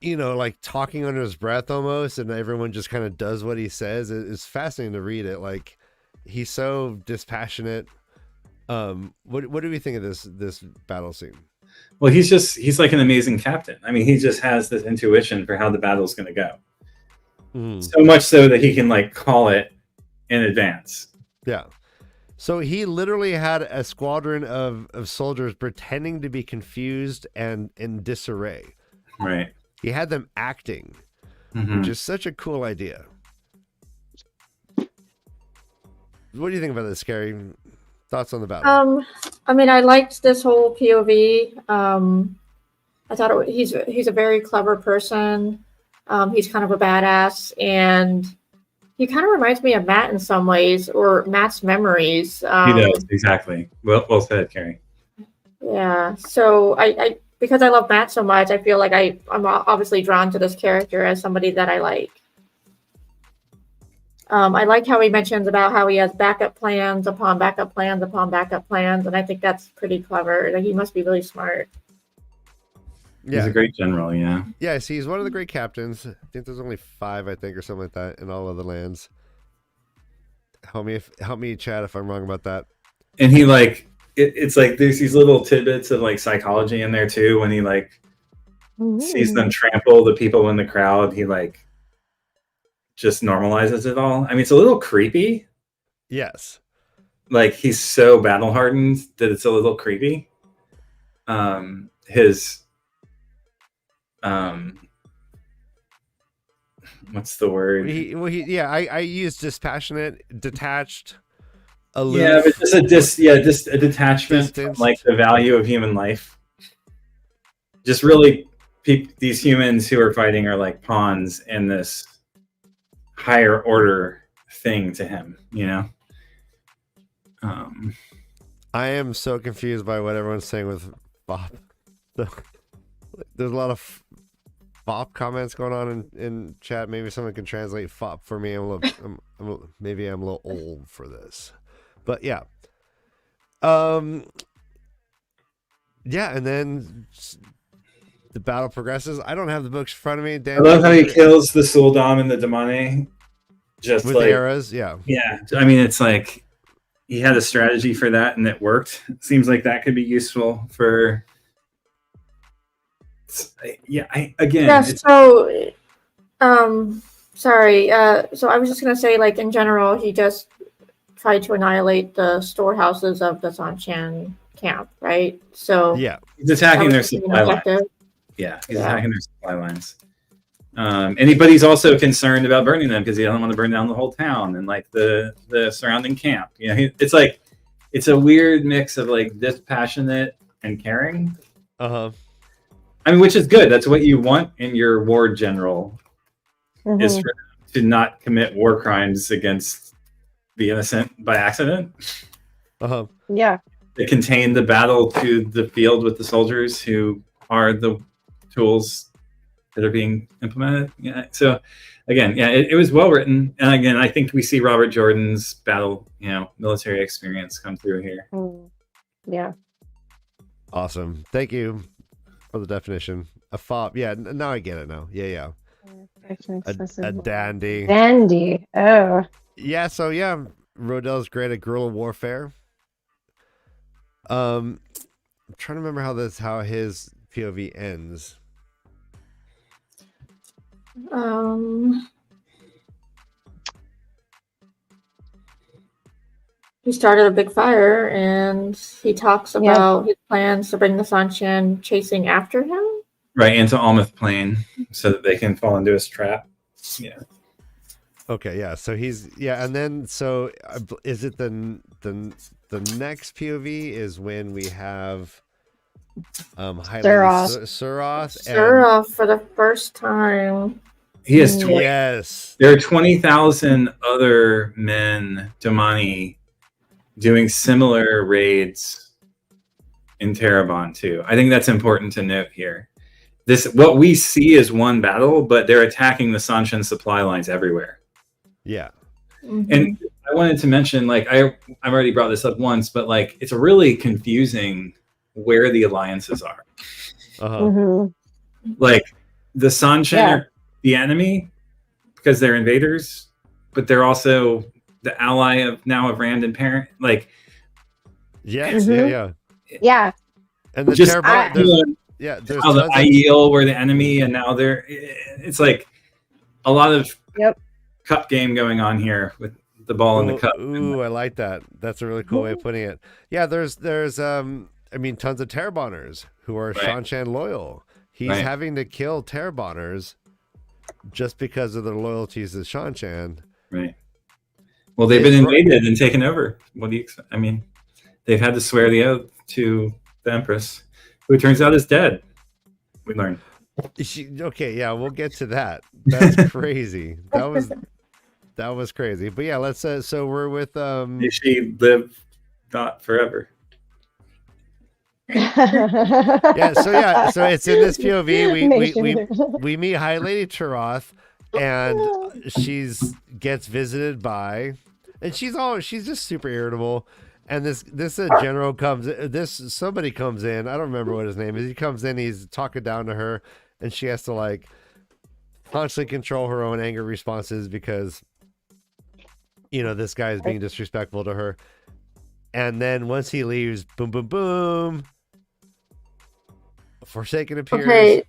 like talking under his breath almost, and everyone just kind of does what he says. It's fascinating to read it. Like, he's so dispassionate. What do we think of this battle scene? Well, he's like an amazing captain. I mean, he just has this intuition for how the battle's going to go. So much so that he can like call it in advance. Yeah. So he literally had a squadron of soldiers pretending to be confused and in disarray. Right. He had them acting, which is such a cool idea. What do you think about this, Carrie? Thoughts on the battle? I mean, I liked this whole POV. I thought he's a very clever person. He's kind of a badass, and he kind of reminds me of Matt in some ways, or Matt's memories. He does, exactly. Well said, Carrie. Yeah. So I because I love Matt so much, I feel like I'm obviously drawn to this character as somebody that I like. I like how he mentions about how he has backup plans upon backup plans upon backup plans, and I think that's pretty clever. Like, he must be really smart. Yeah. He's a great general, yeah. Yes, he's one of the great captains. I think there's only 5, or something like that in all of the lands. Help me, Chad, if I'm wrong about that. And he like it's like there's these little tidbits of like psychology in there too. When he like sees them trample the people in the crowd, he like just normalizes it all. I mean, it's a little creepy. Yes. Like he's so battle hardened that it's a little creepy. His what's the word? I use dispassionate, detached, aloof. Yeah, but just a detachment from like the value of human life. Just really, these humans who are fighting are like pawns in this higher order thing to him, you know. I am so confused by what everyone's saying with Bob. There's a lot of FOP comments going on in chat. Maybe someone can translate FOP for me. Maybe I'm a little old for this, but yeah. Yeah, and then the battle progresses. I don't have the books in front of me. Dan, I love how he kills the Suldam and the Damane. Just with like, the arrows, yeah. Yeah, I mean, it's like he had a strategy for that and it worked. It seems like that could be useful for. Yeah, so sorry. So I was just gonna say, like in general, he just tried to annihilate the storehouses of the Sanshan camp, right? So yeah, he's attacking their supply lines. Yeah, he's attacking their supply lines. Anybody's also concerned about burning them because he doesn't want to burn down the whole town and like the surrounding camp. You know, it's like it's a weird mix of like dispassionate and caring. I mean, which is good. That's what you want in your war general, is for to not commit war crimes against the innocent by accident. Yeah. They contain the battle to the field with the soldiers who are the tools that are being implemented. Yeah. So again, yeah, it was well written. And again, I think we see Robert Jordan's battle, military experience come through here. Yeah. Awesome. Thank you for the definition. A FOP. Yeah, now I get it now. Yeah. A dandy. Dandy. Oh. Yeah, so yeah, Rodell's great at guerrilla warfare. I'm trying to remember how his POV ends. He started a big fire and he talks about his plans to bring the Sanshan chasing after him. Right, into Almouth Plain so that they can fall into his trap. Yeah. Okay, yeah. So and then so is it the next POV is when we have Suroth for the first time. He has There are 20,000 other men, Damani, doing similar raids in Terabon too. I think that's important to note here. What we see is one battle, but they're attacking the Sanshan supply lines everywhere. Yeah. Mm-hmm. And I wanted to mention, like, I've already brought this up once, but like it's really confusing where the alliances are. Like the Sanshan are the enemy because they're invaders, but they're also the ally of Rand and Parent. Like, yes, yeah. And the just there's how the Aiel were the enemy, and now it's like a lot of cup game going on here with the ball in the cup. Ooh, I like that. That's a really cool way of putting it. Yeah, there's tons of Terabonners who are Sanshan loyal. He's having to kill Terabonners just because of their loyalties to Sanshan. Right. Well, they've been invaded and taken over. What do you expect? I mean, they've had to swear the oath to the Empress, who it turns out is dead. We learned. Okay, yeah, we'll get to that. That's crazy. That was crazy. But yeah, let's so we're with May she live not forever. So it's in this POV we meet High Lady Taroth, and gets visited by, and she's just super irritable, and this general somebody comes in, I don't remember what his name is, he comes in, he's talking down to her, and she has to like constantly control her own anger responses because this guy is being disrespectful to her. And then once he leaves, boom boom boom, Forsaken appears. Okay.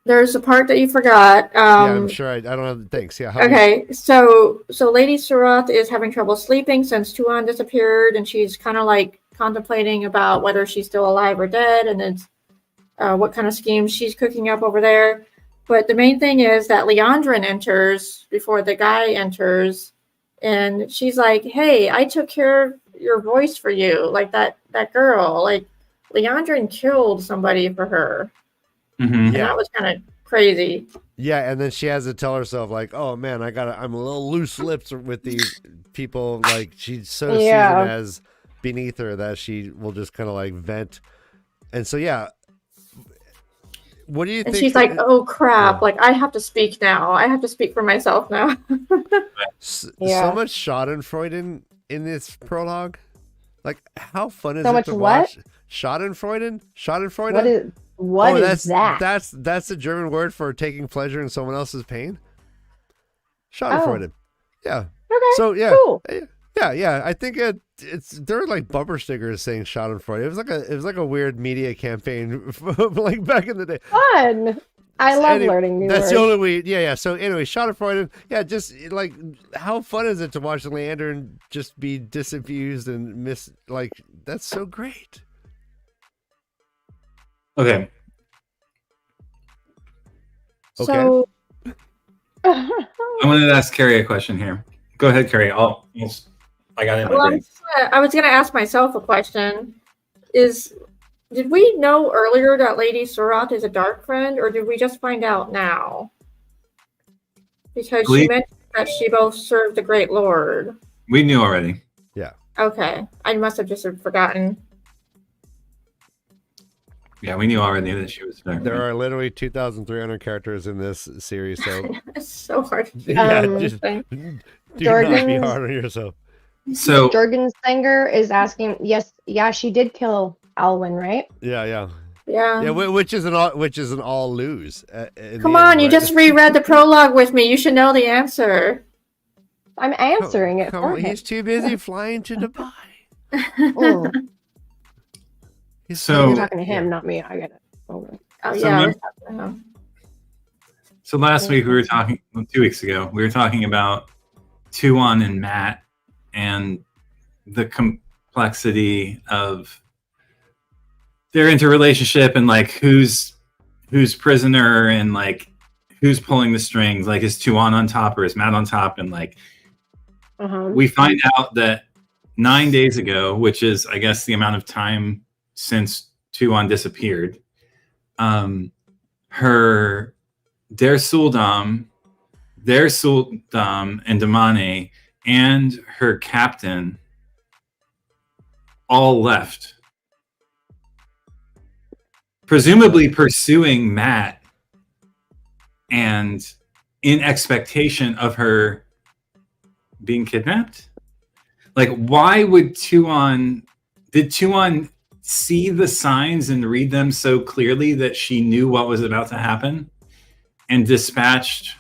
There's a part that you forgot. Yeah, I'm sure I don't have the thanks. Yeah. Okay, so Lady Surat is having trouble sleeping since Tuan disappeared, and she's kind of like contemplating about whether she's still alive or dead, and it's what kind of schemes she's cooking up over there. But the main thing is that Leandrin enters before the guy enters, and she's like, "Hey, I took care of your voice for you, like that girl. Like Leandrin killed somebody for her." Mm-hmm. And that was kind of crazy. Yeah, and then she has to tell herself like, "Oh man, I'm a little loose lips with these people." Like she's so sees them as beneath her that she will just kind of like vent. And so yeah, what do you think? And she's like, "Oh crap! Like I have to speak now. I have to speak for myself now." So much Schadenfreude in this prologue. Like, how fun is so it much to what? watch? Schadenfreude. What is that? That's the German word for taking pleasure in someone else's pain. Schadenfreude. Yeah. Okay. So yeah, cool. yeah. I think it's there are like bumper stickers saying Schadenfreude. It was like a weird media campaign like back in the day. Fun. I love learning new words. That's the only way. Yeah. So anyway, Schadenfreude. Yeah, just like how fun is it to watch Leander and just be disabused and miss like that's so great. Okay. So I wanted to ask Carrie a question here. Go ahead, Carrie. I got it in my brain. I was going to ask myself a question. Did we know earlier that Lady Surat is a dark friend, or did we just find out now? Because she mentioned that she both served the Great Lord. We knew already. Yeah. Okay. I must have just forgotten. Yeah, we knew already that she was there. There are literally 2,300 characters in this series, so it's so hard. Just do not be hard on yourself. So Jorgen Sanger is asking, she did kill Alwyn, right? Yeah. Yeah. Which is an all lose. Come on, you just reread the prologue with me. You should know the answer. I'm answering it. Come on, he's too busy flying to Dubai. So you're talking to him, not me. I get it. Oh yeah. So last week 2 weeks ago, we were talking about Tuan and Matt and the complexity of their interrelationship and like who's prisoner and like who's pulling the strings. Like is Tuan on top or is Matt on top? And like we find out that 9 days ago, which is I guess the amount of time since Tuan disappeared, their Suldam and Damane and her captain all left, presumably pursuing Matt and in expectation of her being kidnapped. Like, why would did Tuan see the signs and read them so clearly that she knew what was about to happen and dispatched?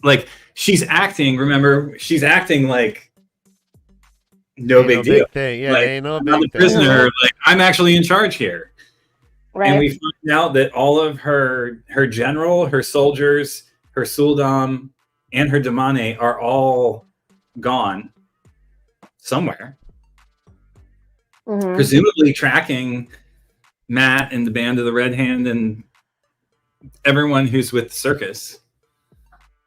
Like, she's acting like no big deal. Thing. Yeah, like, ain't no I'm big the prisoner. Like, I'm actually in charge here. Right. And we find out that all of her general, her soldiers, her Suldam, and her Damane are all gone somewhere. Presumably tracking Matt and the Band of the Red Hand and everyone who's with the circus.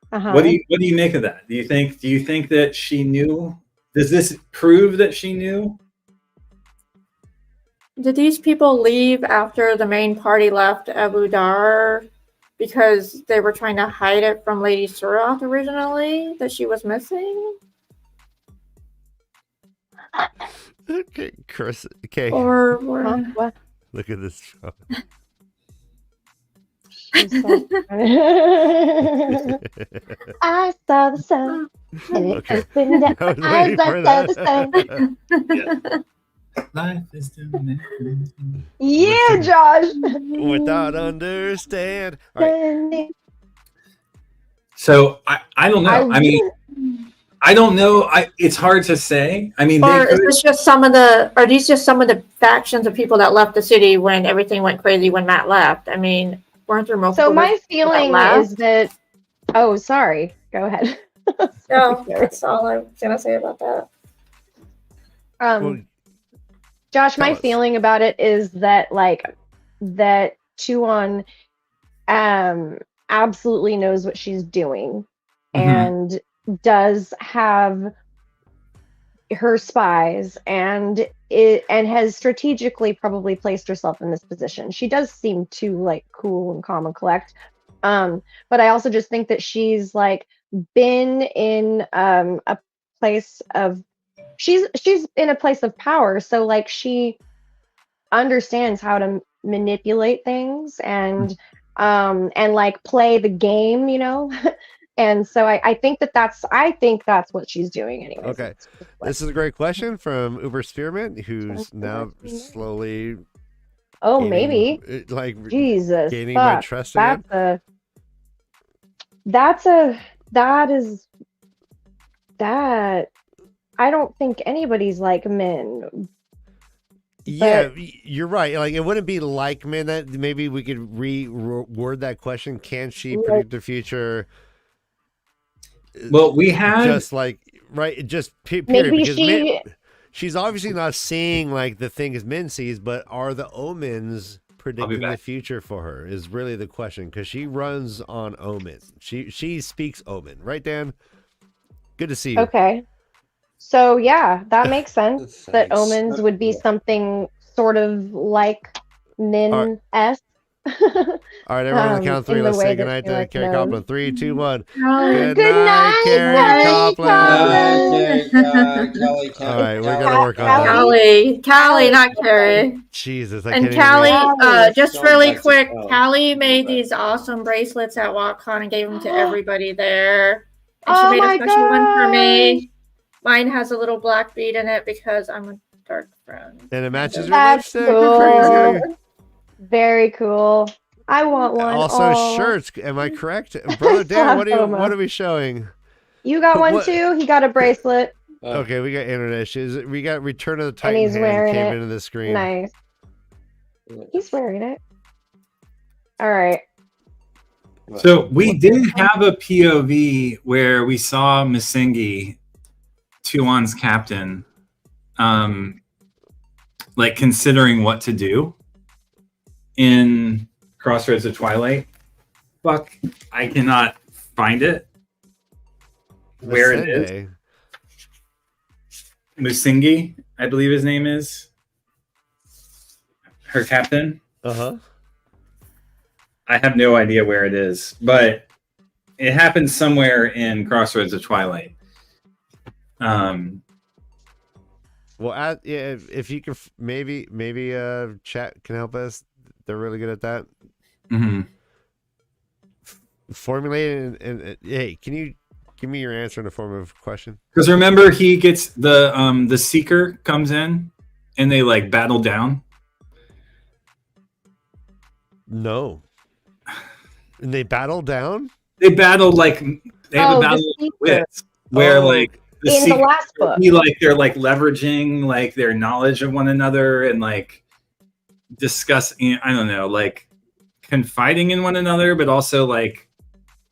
What do you make of that? Do you think that she knew? Does this prove that she knew? Did these people leave after the main party left Abu Dar because they were trying to hide it from Lady Surat originally that she was missing? Okay, Chris. Okay. Or what? Look at this show. I saw the sun. And it opened up. I saw the sun. Life is doing it. Yeah, Josh. Without understand. All right. So I don't know. I don't know. It's hard to say. I mean, or is this just are these just some of the factions of people that left the city when everything went crazy when Matt left? I mean, weren't there multiple? So my versions feeling that is that. Oh, sorry. Go ahead. no, that's all I was gonna say about that. Well, Josh, tell my us. feeling about it is that that Chuan absolutely knows what she's doing and does have her spies and has strategically probably placed herself in this position. She does seem too like cool and calm and collect. But I also just think that she's like been in a place of she's in a place of power, so like she understands how to manipulate things and like play the game, you know. And so I think that's what she's doing anyways. Okay, this is a great question from Uber Spearmint, who's now slowly maybe like Jesus gaining fuck. my trust again. That I don't think anybody's like Min. Yeah, you're right. Like it wouldn't be like Min. That maybe we could reword that question. Can she predict the future? Well, we had just like just period. Maybe Because she's obviously not seeing like the things Min sees, but are the omens predicting the future for her? Is really the question, because she runs on omens. She speaks omen, right, Dan? Good to see you. Okay, so yeah, that makes sense. That omens would be something sort of like Min-esque. All right, everyone, on the count of three, let's say goodnight to Carrie Copeland. 3, 2, 1. Good night, Carrie Copeland. All right, we're gonna work on that. Callie, not Carrie. Jesus, I and can't Callie, just really quick, Callie made these awesome bracelets at WalkCon and gave them to everybody there. And she made a special one for me. Mine has a little black bead in it because I'm a dark friend. And it matches your lipstick. Cool. Crazy. Very cool. I want one. Also, shirts. Am I correct, brother Dan? What are we showing? You got one too. He got a bracelet. Okay, we got internet issues. We got Return of the Titan. And he's wearing came it. into the screen. Nice. He's wearing it. All right. So we did have a POV where we saw Misingi, Tuon's captain, like considering what to do in Crossroads of Twilight. Fuck, I cannot find it. Where it is. Musingi, I believe his name is. Her captain. Uh-huh. I have no idea where it is, but it happens somewhere in Crossroads of Twilight. Well, if you could, maybe chat can help us. They're really good at that. Mm-hmm. Formulate and hey, can you give me your answer in the form of a question? Because remember, he gets the Seeker comes in, and they like battle down. No. And they battle down? They battle like they have a battle with where like in Seeker, the last book, they're like leveraging like their knowledge of one another and like discussing, I don't know, like confiding in one another, but also like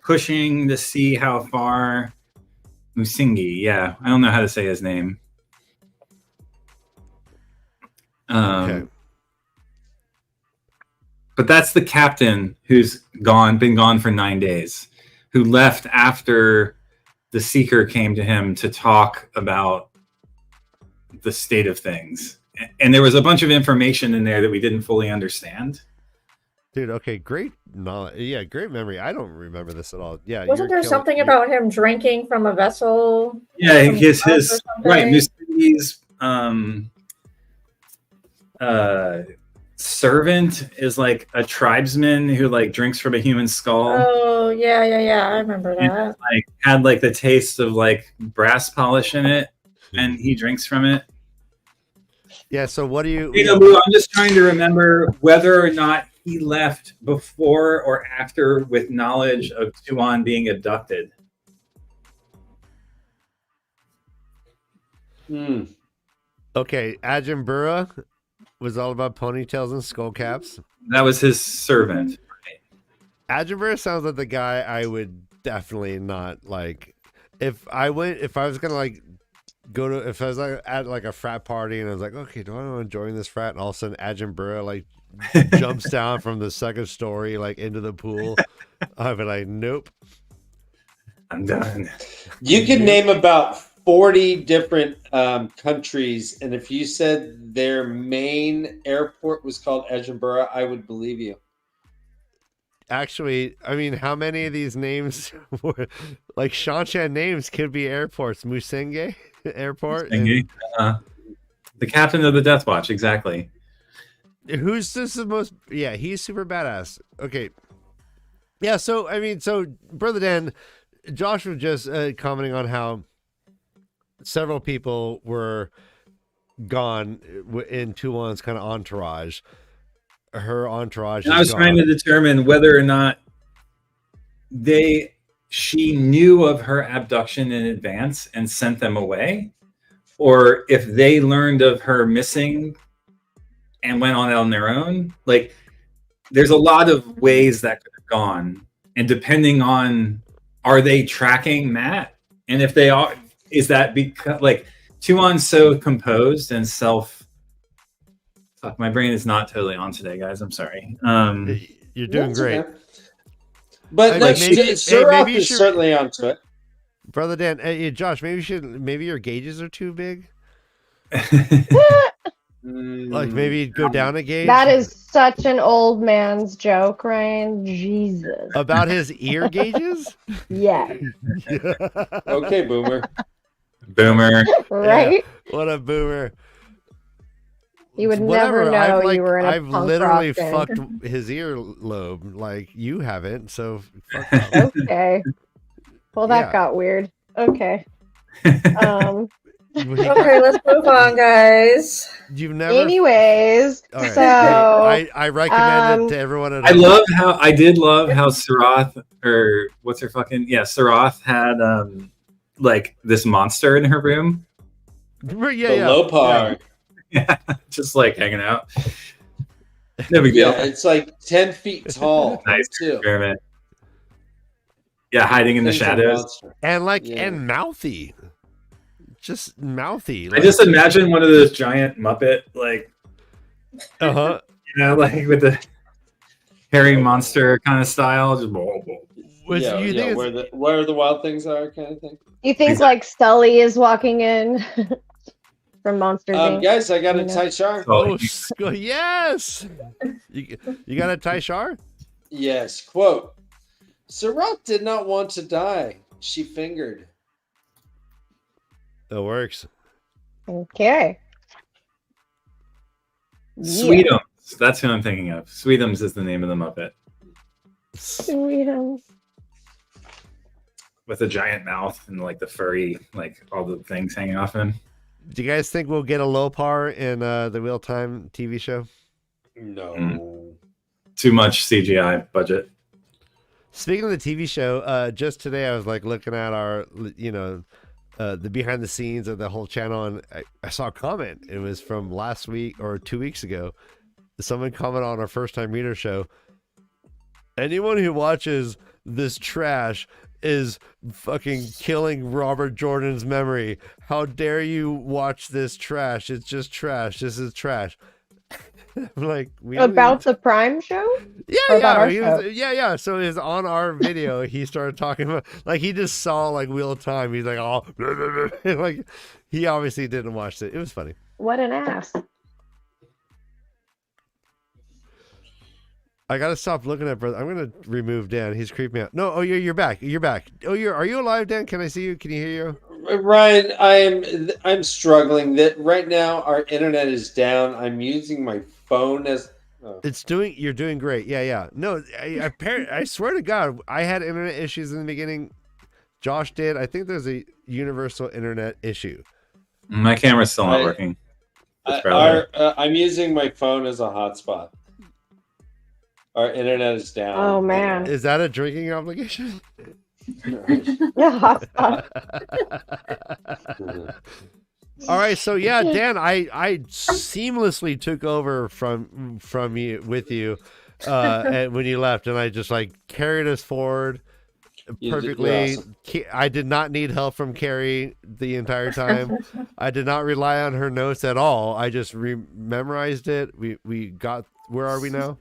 pushing to see how far Musingi. Yeah, I don't know how to say his name. Okay. But that's the captain who's been gone for 9 days, who left after the Seeker came to him to talk about the state of things. And there was a bunch of information in there that we didn't fully understand. Dude, okay, great knowledge. Yeah, great memory. I don't remember this at all. Yeah. Wasn't there something about him drinking from a vessel? Yeah, his right, Musingi's servant is like a tribesman who like drinks from a human skull. Oh yeah, I remember that. And, like had like the taste of like brass polish in it, and he drinks from it. Yeah. So what do you? I'm just trying to remember whether or not he left before or after with knowledge of Tuon being abducted. Okay, Ajimbura was all about ponytails and skull caps. That was his servant. Right? Ajimura sounds like the guy I would definitely not like. If I was gonna like if I was like at like a frat party and I was like, okay, do I want to join this frat? And all of a sudden Ajimura like jumps down from the second story like into the pool, I'd be like, nope. I'm done. You can name about 40 different countries, and if you said their main airport was called Edinburgh, I would believe you. Actually, I mean, how many of these names were like Shanshan names could be airports? Musenge Airport. The captain of the Death Watch, exactly. Who's this the most? Yeah, he's super badass. Okay. Yeah, so I mean, so Brother Dan, Josh was just commenting on how several people were gone in Tuon's kind of entourage. Her entourage. And I was trying to determine whether or not she knew of her abduction in advance and sent them away, or if they learned of her missing and went on their own. Like, there's a lot of ways that could have gone, and depending on, are they tracking Matt, and if they are, is that because like Tuon's so composed and my brain is not totally on today, guys. I'm sorry. You're doing great. Okay. But Surat is certainly onto it. Brother Dan, hey, Josh, maybe your gauges are too big. Like maybe go down a gauge. That is such an old man's joke, Ryan. Jesus. About his ear gauges? Yeah. Okay, boomer. Boomer. Right? Yeah, what a boomer. You would never know you were in a I've punk literally rock band. fucked his earlobe. Like, you haven't, so fuck off. Okay. Well, that Yeah. got weird. Okay. Okay, let's move on, guys. You've never. Anyways, All right. so I recommend it to everyone at Um, home. I did love how Sarath, or what's her fucking, Sarath had like this monster in her room. Yeah, The Lopar. Yeah, just like hanging out. No big deal. Yeah, it's like 10 feet tall. Nice too. experiment. Yeah, hiding in the Thing's a shadows. monster. And Yeah. and mouthy. Just mouthy. I just imagine one of those giant Muppet, like, Uh-huh. like with the hairy monster kind of style. Just blah, blah. Which Yeah, you think where the wild things are, kind of thing. you think like Sully is walking in from Monsters Inc. Guys, I got a tight shark. Oh, yes. You got a Taishar? Yes. Quote: Surat did not want to die. She fingered. It works. Okay. Sweetums. That's who I'm thinking of. Sweetums is the name of the Muppet. Sweetums. With a giant mouth and like the furry, like all the things hanging off him. Do you guys think we'll get a Lopar in the Wheel Time TV show? No. Too much CGI budget. Speaking of the TV show, just today I was like looking at our, the behind the scenes of the whole channel, and I saw a comment. It was from last week or 2 weeks ago. Someone commented on our first time reader show. Anyone who watches this trash is fucking killing Robert Jordan's memory. How dare you watch this trash? It's just trash. This is trash. I'm like, About the Prime show? Or about our show? Yeah. So it's on our video. He started talking about, like, he just saw like Wheel of Time. He's like, oh, like, he obviously didn't watch it. It was funny. What an ass. I gotta stop looking at brother. I'm gonna remove Dan. He's creeping me out. No, you're back. You're back. Oh, are you alive, Dan? Can I see you? Can you hear you? Ryan, I'm struggling. That right now our internet is down. I'm using my phone as. Oh. You're doing great. Yeah. No, I swear to God, I had internet issues in the beginning. Josh did. I think there's a universal internet issue. My camera's still not working. I'm using my phone as a hotspot. Our internet is down. Oh man. Is that a drinking obligation? Yeah, hotspot. All right, so Dan, I seamlessly took over from you with you. and when you left, and I just like carried us forward You're perfectly. awesome. I did not need help from Carrie the entire time. I did not rely on her notes at all. I just memorized it. We got, where are we now?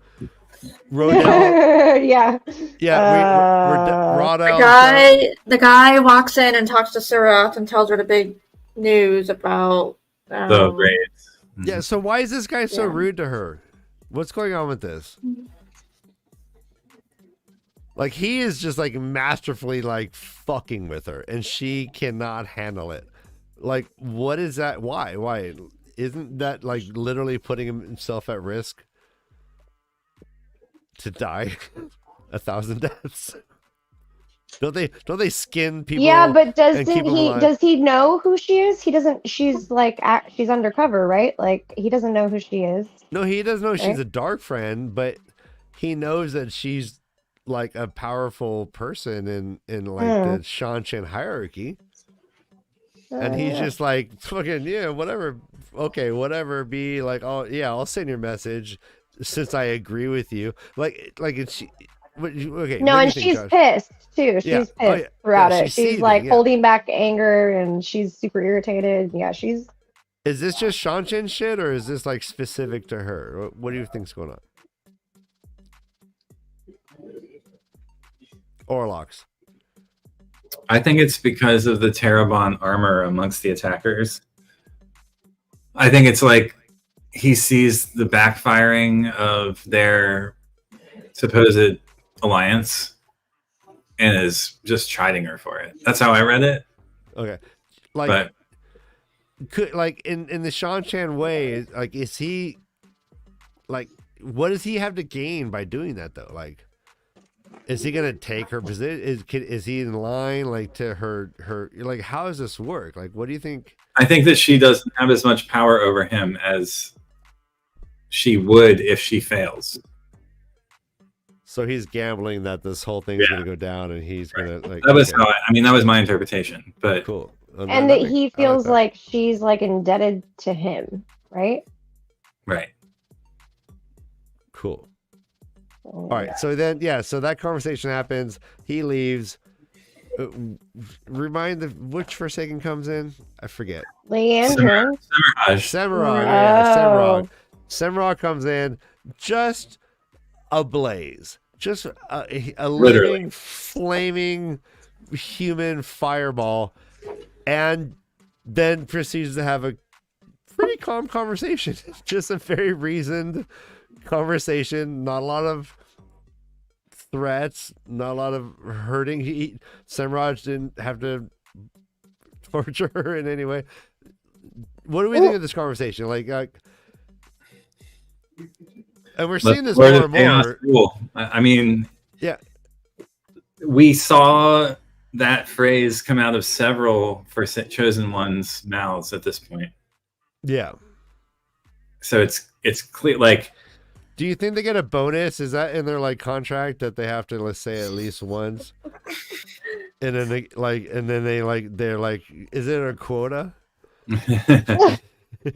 Rodell. Yeah. Yeah, The Rodell. the guy walks in and talks to Surat and tells her the big news about The grades. Yeah, so why is this guy so Yeah. rude to her? What's going on with this? Like, he is just like masterfully like fucking with her, and she cannot handle it. Like, what is that? Why isn't that like literally putting himself at risk to die 1,000 deaths? Don't they skin people? Yeah, but and keep 'em he alive? does he know who she is? He doesn't. She's like she's undercover, right? Like he doesn't know who she is. No, he doesn't know she's Right. a dark friend, but he knows that she's like a powerful person in like the Shanshan hierarchy. And he's just like, fucking, yeah, whatever. Okay, whatever. Be like, oh, yeah, I'll send your message since I agree with you. Like it's, okay. No, what do and you think, she's Josh? pissed too. She's Yeah. pissed Oh, yeah. throughout Yeah, it. she's She's seething, like yeah. holding back anger, and she's super irritated. Yeah, she's. Is this just Shanshan shit, or is this like specific to her? What do you think's going on? Orlocks. I think it's because of the Terabon armor amongst the attackers. I think it's like he sees the backfiring of their supposed alliance and is just chiding her for it. That's how I read it. Okay. Like, But could like in the Shanshan way, like, is he like, what does he have to gain by doing that though? Like, is he gonna take her position? Is he in line like to her? Like, how does this work? Like, what do you think? I think that she doesn't have as much power over him as she would if she fails. So he's gambling that this whole thing's gonna go down, and he's gonna like. That was okay, how I mean, that was my interpretation. But cool. And that he feels like she's like indebted to him, right? right. Cool. All right. So then, yeah. So that conversation happens. He leaves. Remind which Forsaken comes in. I forget. Leandrin. Semrog. Yeah, Semrog. Oh. Semrog comes in, just ablaze, just a Literally. living, flaming human fireball, and then proceeds to have a pretty calm conversation. Just a very reasoned conversation. Not a lot of threats. Not a lot of hurting. Semrog didn't have to torture her in any way. What do we think of this conversation? Like, and we're seeing this more and more. Cool. I mean, yeah, we saw that phrase come out of several chosen ones' mouths at this point. Yeah. So it's clear. Like, do you think they get a bonus? Is that in their like contract that they have to, let's say, at least once? And then they they're like, is it a quota?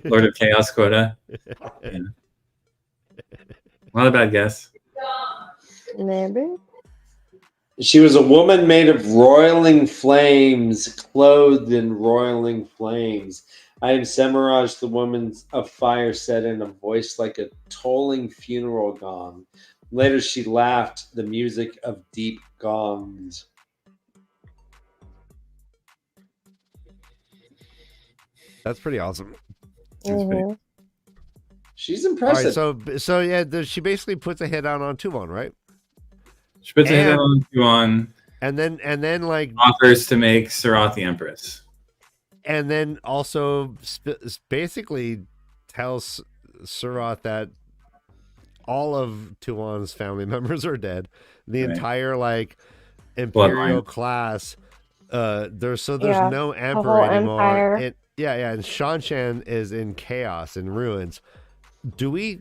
Lord of Chaos quota. Yeah. Not a bad guess. Maybe. She was a woman made of roiling flames, clothed in roiling flames. I am Semiraj, the woman of fire, said in a voice like a tolling funeral gong. Later she laughed, the music of deep gongs. That's pretty awesome. Mhm. She's All impressive. right, so yeah, she basically puts a hit out on Tuvon, right? She puts a hit on Yuan, and then like offers to make Surat the Empress, and then also basically tells Surat that all of Tuvon's family members are dead. The entire like imperial class. There's no emperor anymore. And Shanshan is in chaos and ruins. Do we?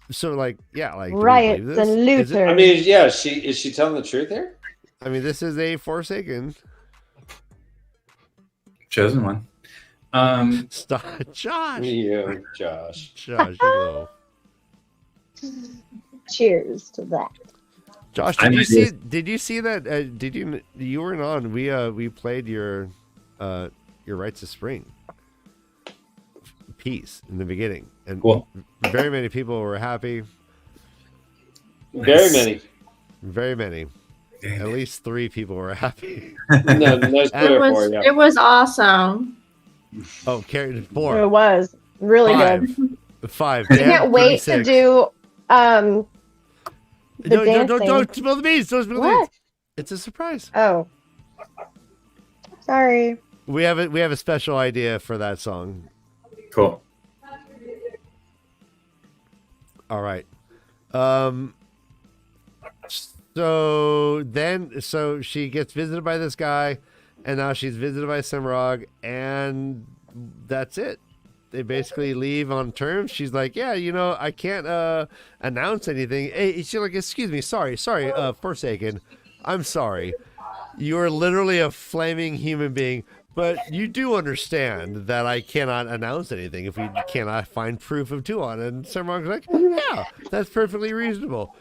So like, yeah, like riots and looters. I mean, yeah, is she telling the truth here? I mean, this is a Forsaken chosen one. Stop, Josh. You, Josh. Josh, you know. Cheers to that. Josh, I'm did with you see that? You weren't on? We played your Rites of Spring piece in the beginning, and Cool. very many people were happy. Very many. Very many. At least 3 people were happy. No, there's 3 or 4. Yeah. It was awesome. Oh, carried It 4. was really 5. good. 5. I can't wait to 36. do the dancing. Don't spill the beans. Don't spill the beans. What? It's a surprise. Oh, sorry. We have a special idea for that song. Cool. All right. So she gets visited by this guy, and now she's visited by Simrog, and that's it. They basically leave on terms. She's like, yeah, I can't announce anything. Hey, she's like, excuse me, sorry, Forsaken. I'm sorry. You're literally a flaming human being, but you do understand that I cannot announce anything if we cannot find proof of Tuon. And Simrog's like, yeah, that's perfectly reasonable.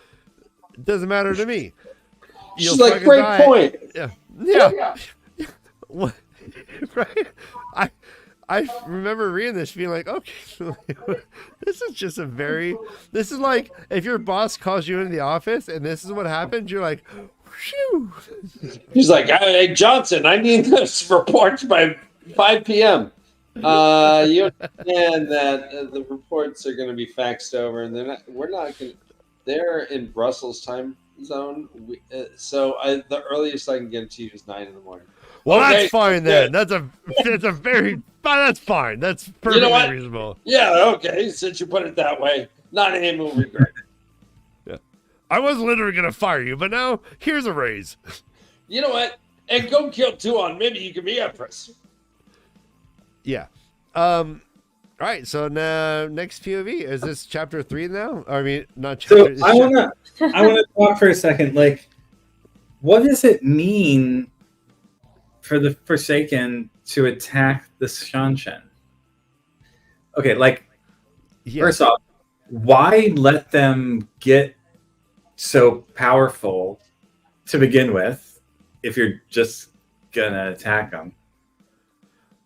It doesn't matter to me. She's like, great point. Yeah. What? Right? I remember reading this being like, okay, this is like if your boss calls you into the office and this is what happens, you're like, phew. He's like, hey, Johnson, I need this report by 5 p.m. You understand that the reports are going to be faxed over, and they're in Brussels time zone. So the earliest I can get it to you is 9 in the morning. Well, Okay, that's fine then. good. That's fine. That's perfectly what? reasonable. Yeah, okay, since you put it that way. 9 a.m. will be great. Yeah. I was literally going to fire you, but now here's a raise. You know what? And go kill Tuon. Maybe you can be Empress. Yeah. All right. So now next POV is this chapter 3 now? I mean, not chapter. So I wanna talk for a second. Like, what does it mean for the Forsaken to attack the Shanshan? Okay, like, first off, why let them get so powerful to begin with if you're just gonna attack them?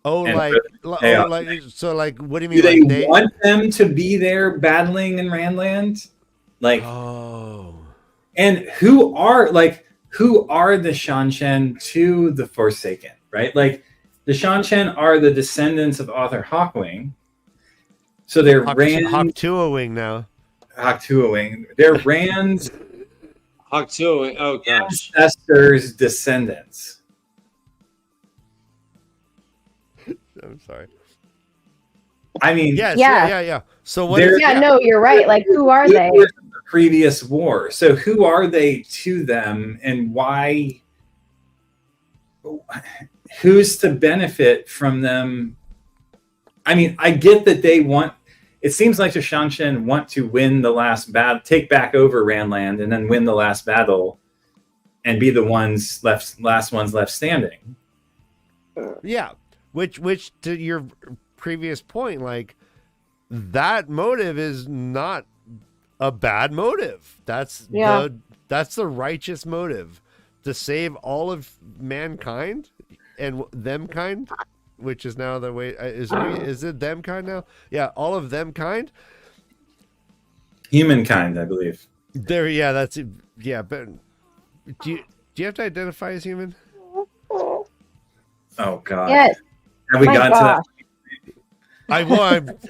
Oh, And like, what do you mean? Do they Like want them to be there battling in Randland? Like, and who are the Shanshan to the Forsaken, right? Like, the Shanshan are the descendants of Arthur Hawkwing. So they're Hawktuawing now. Hawktuawing. They're Rand's Hawktuawing. Oh gosh. ancestors' descendants. I'm sorry. I mean, yes, Yeah. yeah. So what? No, you're right. Like, who are they? The previous war. So who are they to them, and why? Who's to benefit from them? I mean, I get that they want. It seems like the Shanshan want to win the last battle, take back over Randland, and then win the last battle, and be the last ones left standing. Yeah, which to your previous point, like, that motive is not a bad motive. That's the righteous motive, to save all of mankind and them kind, which is now the way. Is it them kind now? Yeah, all of them kind. Humankind, I believe. There, yeah, that's it. Yeah, but do you have to identify as human? Oh God. Yes. Have we gotten to that?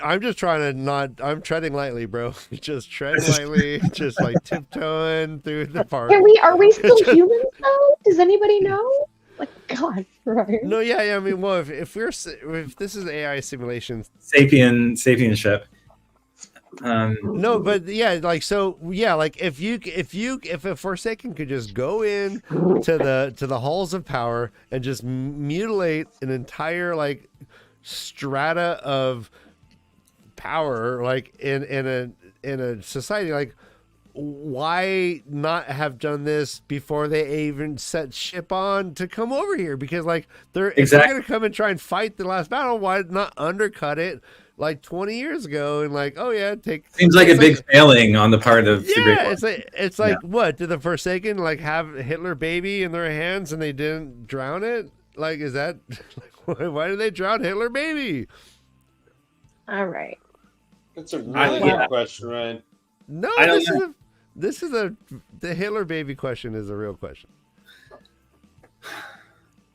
I'm just trying to not. I'm treading lightly, bro. Just tread lightly, just like tiptoeing through the park. Are we still humans though? Does anybody know? Like, God, right? No, yeah. I mean, well, if this is AI simulation, Sapien ship. No, but yeah, like, so yeah, like if a Forsaken could just go in to the halls of power and just mutilate an entire like strata of power, like in a society, like, why not have done this before they even set ship on to come over here? Because like if they're gonna come and try and fight the last battle, why not undercut it like 20 years ago, and like, oh yeah, take Seems like a it's big failing on the part of the Great yeah, One. it's like what did the Forsaken like have Hitler baby in their hands and they didn't drown it? Like, is that like, why did they drown Hitler baby? All right. That's a really good question, Ryan. No, I don't this is the Hitler baby question is a real question.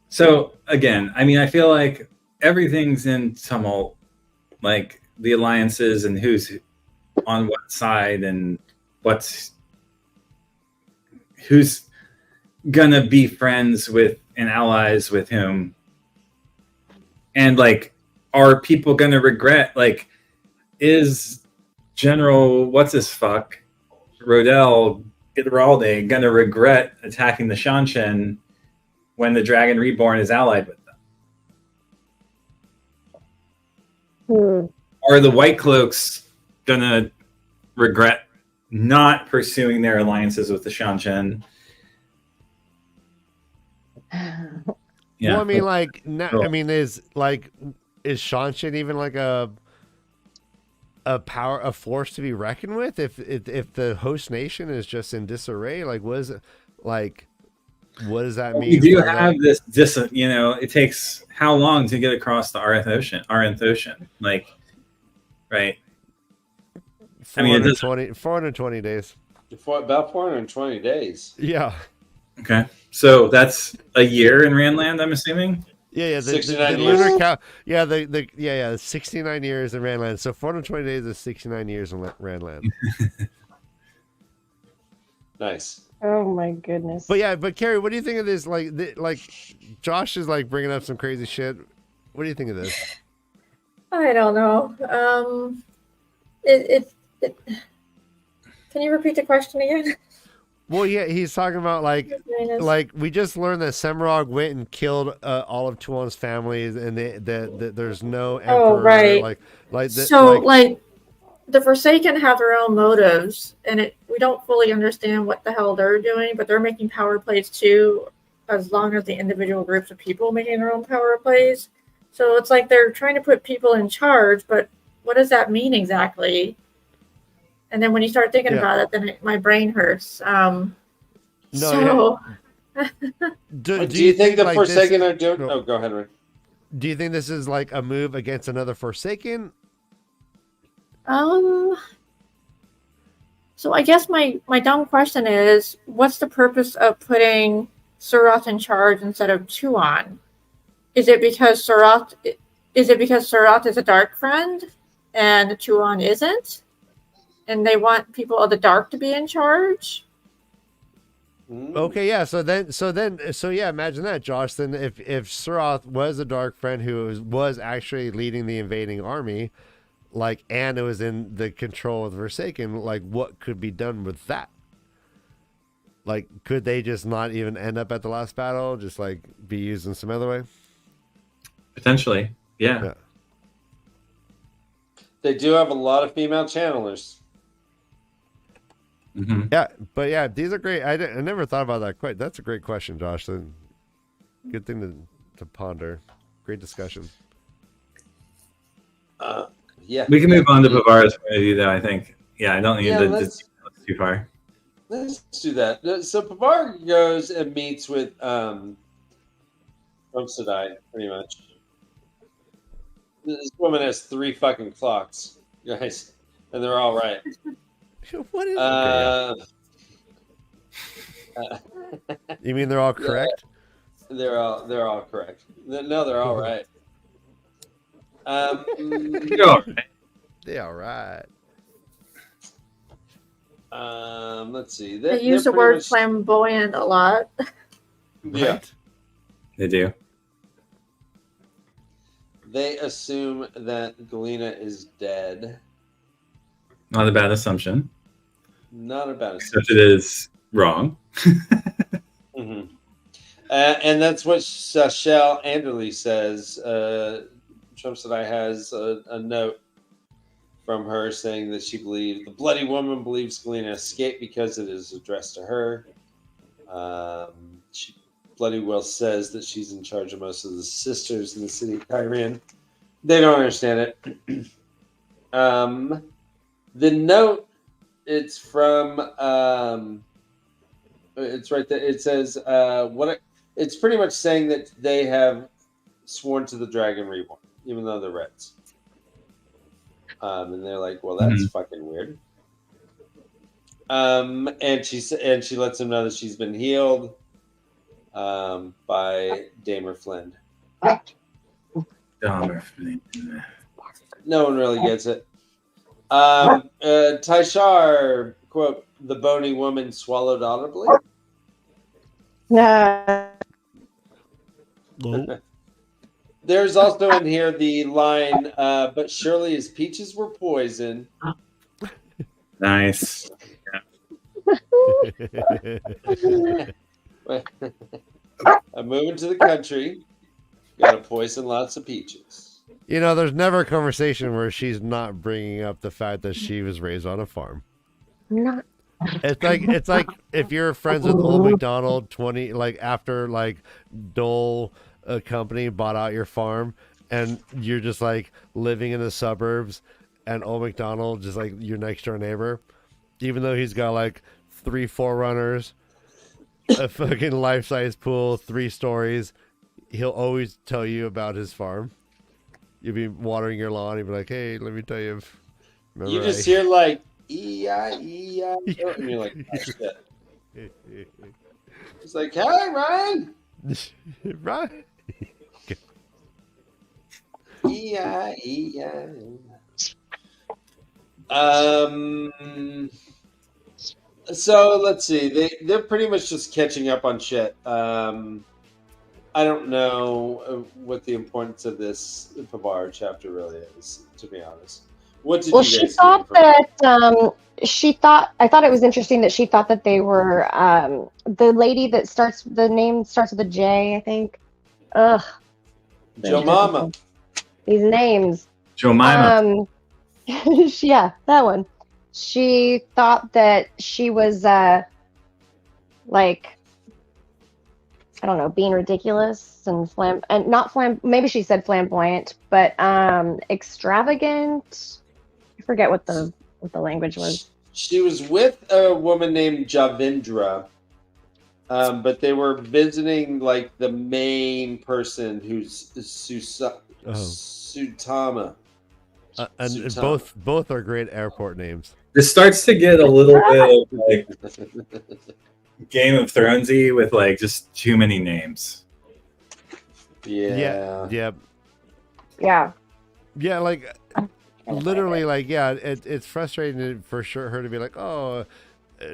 So again, I mean, I feel like everything's in tumult, like the alliances and who's on what side and who's gonna be friends with and allies with whom, and like, are people gonna regret? Like, is General what's his fuck Rodell Iturralde gonna regret attacking the Shanshan when the Dragon Reborn is allied with them? Are the White Cloaks gonna regret not pursuing their alliances with the Shanshan? Well, I mean, like, I mean, is Shanshan even like a force to be reckoned with? If the host nation is just in disarray, like, what does that mean? We do have this it takes how long to get across the Aranth Ocean? Like, right? I mean, 420 days. About 420 days. Yeah. Okay. So that's a year in Randland, I'm assuming? Yeah, the 69 lunar years. count. Yeah, 69 years in Randland. So 420 days is 69 years in Randland. Nice. Oh my goodness. But Carrie, what do you think of this? Like Josh is like bringing up some crazy shit. What do you think of this? I don't know. Can you repeat the question again? Well, yeah, he's talking about like we just learned that Semrog went and killed all of Tuon's families, and that there's no emperor. Oh, right. Like the Forsaken have their own motives, and we don't fully understand what the hell they're doing, but they're making power plays too, as long as the individual groups of people making their own power plays. So it's like they're trying to put people in charge, but what does that mean exactly? And then when you start thinking about it, then my brain hurts. Do you think the Forsaken are doing? Oh, go ahead, Rick. Do you think this is like a move against another Forsaken? So I guess my dumb question is, what's the purpose of putting Surath in charge instead of Tuon? Is it because Surath is a dark friend and Tuon isn't? And they want people of the dark to be in charge? Okay, yeah. So imagine that, Josh. Then if Surath was a dark friend who was actually leading the invading army, like, and it was in the control of the Forsaken, like, what could be done with that? Like, could they just not even end up at the last battle, just like be used in some other way? Potentially, yeah. They do have a lot of female channelers. Mm-hmm. Yeah, but yeah, these are great. I never thought about that quite. That's a great question, Josh. Good thing to ponder. Great discussion. Yeah, we can move on to Pavara's point of view, though. I think. Yeah, I don't need to just too far. Let's do that. So Pavar goes and meets with Sedai, pretty much. This woman has 3 fucking clocks, guys, and they're all right. What is you mean they're all correct? They're all correct. No, they're all right. They're all right. Let's see. They use the word flamboyant a lot. Yeah, right? They do. They assume that Galena is dead. Not a bad assumption. Not a bad assumption. Except it is wrong. Mm-hmm. And that's what Shell Anderley says. Trump said I has a note from her saying that she believes the bloody woman believes Galena escaped because it is addressed to her. Bloody Will says that she's in charge of most of the sisters in the city of Kyrian. They don't understand it. The note, it's from it's right there. It says it's pretty much saying that they have sworn to the Dragon Reborn, even though they're Reds. And they're like, well, that's fucking weird. And she lets him know that she's been healed by Damer Flynn. No one really gets it. Tyshar, quote, the bony woman swallowed audibly. There's also in here the line, but surely his peaches were poison. Nice. I'm moving to the country. Gotta poison lots of peaches. You know, there's never a conversation where she's not bringing up the fact that she was raised on a farm. Not. It's like if you're friends with Old McDonald, after Dole company bought out your farm, and you're just like living in the suburbs, and Old McDonald just like your next door neighbor, even though he's got like 3 4Runners, a fucking life-size pool, 3 stories, he'll always tell you about his farm. You'll be watering your lawn, he'll be like, hey, let me tell you. You just hear like E-I-E-I, and you're like, oh, shit. It's like, hey, Ryan. Right. E-I-E-I. So let's see. They're pretty much just catching up on shit. I don't know what the importance of this Pavar chapter really is, to be honest. What did you she guys thought that I thought it was interesting that she thought that they were the lady that the name starts with a J, I think. Ugh. Jemima. These names. Jemima. Yeah, that one. She thought that she was I don't know, being ridiculous and maybe she said flamboyant, but extravagant. I forget what the language was. She was with a woman named Javindra, but they were visiting like the main person who's Sutama. And both are great airport names. This starts to get a little bit like Game of Thronesy with like just too many names. Yeah. Like literally, like it's frustrating for sure her to be like, oh,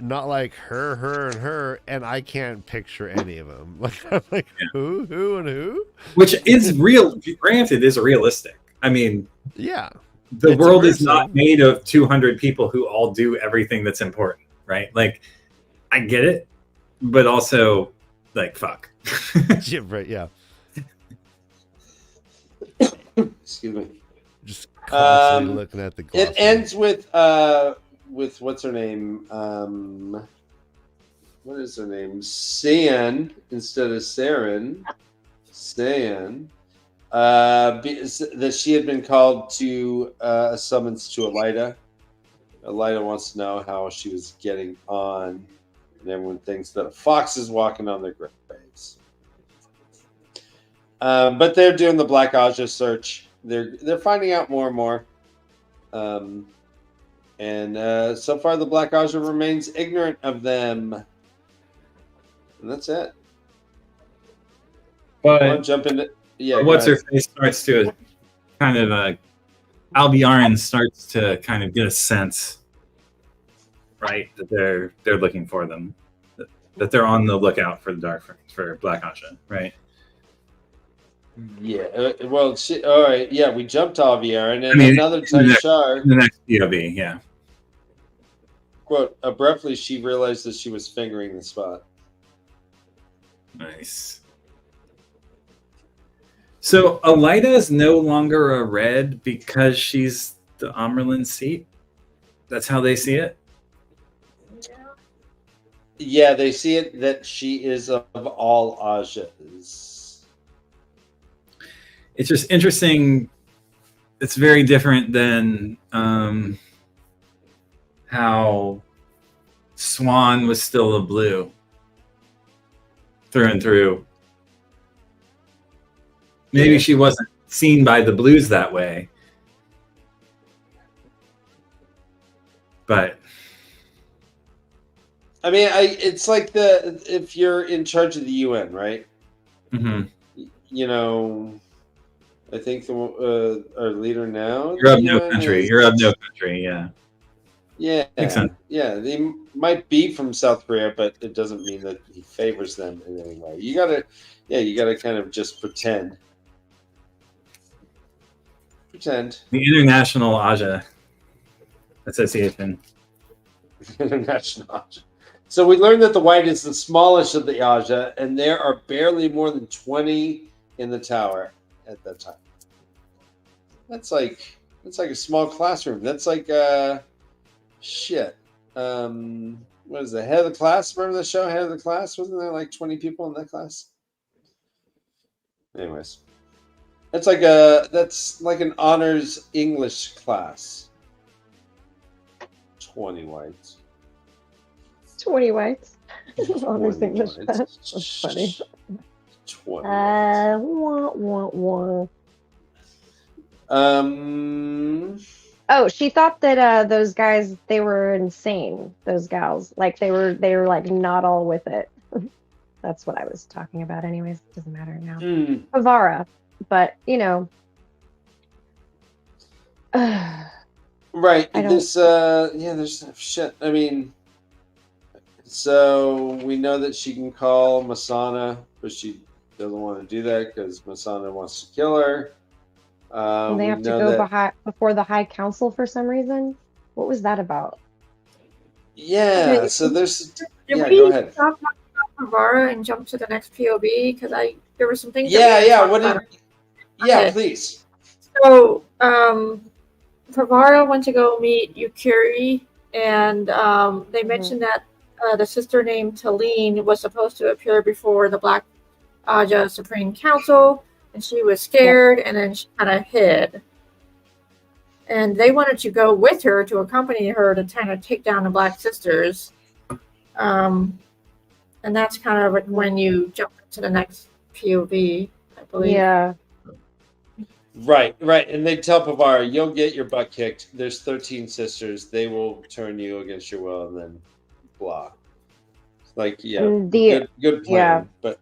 not like her, and I can't picture any of them. Like I'm like, who, and who? Which is real. Granted, is realistic. I mean, yeah. The world is not made of 200 people who all do everything that's important, right? Like, I get it, but also, like, fuck. Yeah, right, yeah. Excuse me. Just constantly looking at the glossary. It ends with what's her name? What is her name? Sian instead of Saren. Sian. That she had been called to a summons to Elida. Elida wants to know how she was getting on, and everyone thinks that a fox is walking on their graves. But they're doing the Black Aja search. They're finding out more and more. And so far, the Black Aja remains ignorant of them. And that's it. But jump into. Yeah, what's her face starts to kind of Albiarin starts to kind of get a sense, right, that they're looking for them, that they're on the lookout for for Black Aja, right? Yeah. Well, all right. Yeah, we jumped Albiarin, and another Tyshar. The next POV, yeah. Quote: abruptly, she realized that she was fingering the spot. Nice. So Elida is no longer a red because she's the Amerlin seat? That's how they see it? Yeah, they see it that she is of all Ajas. It's just interesting it's very different than how Swan was still a blue through and through. Maybe she wasn't seen by the blues that way, but I mean, it's like if you're in charge of the UN, right? You know, I think our leader now. You're of no country. You're of no country. Yeah. Yeah. Makes sense. Yeah. They might be from South Korea, but it doesn't mean that he favors them in any way. You gotta kind of just pretend. Pretend. The International Aja Association. International Aja. So we learned that the White is the smallest of the Aja, and there are barely more than 20 in the tower at that time. That's like a small classroom. That's like shit. What is the head of the class? Remember the show Head of the Class? Wasn't there like 20 people in that class? Anyways. That's like an honors English class. 20 whites. 20 whites. Honors English class. That's funny. 20 wah, wah, wah. Oh, she thought that those guys, they were insane. Those gals, like they were like not all with it. That's what I was talking about. Anyways, it doesn't matter now. Avara, but you know, right. There's shit. I mean, so we know that she can call Masana, but she doesn't want to do that because Masana wants to kill her. And they have to go before the High Council for some reason. What was that about? Yeah, Okay, so there's... Did Yeah, we go ahead. stop talking about Avara and jump to the next POV? Because there were some things... Okay. Please. So, Favara went to go meet Yukiri, and they mentioned that the sister named Talene was supposed to appear before the Black Aja Supreme Council, and she was scared, and then she kind of hid. And they wanted to go with her to accompany her to kind of take down the Black Sisters. And that's kind of when you jump to the next POV, I believe. Yeah. Right. And they tell Pavara, you'll get your butt kicked. There's 13 sisters. They will turn you against your will, and then blah. Like, yeah, good plan. Yeah. But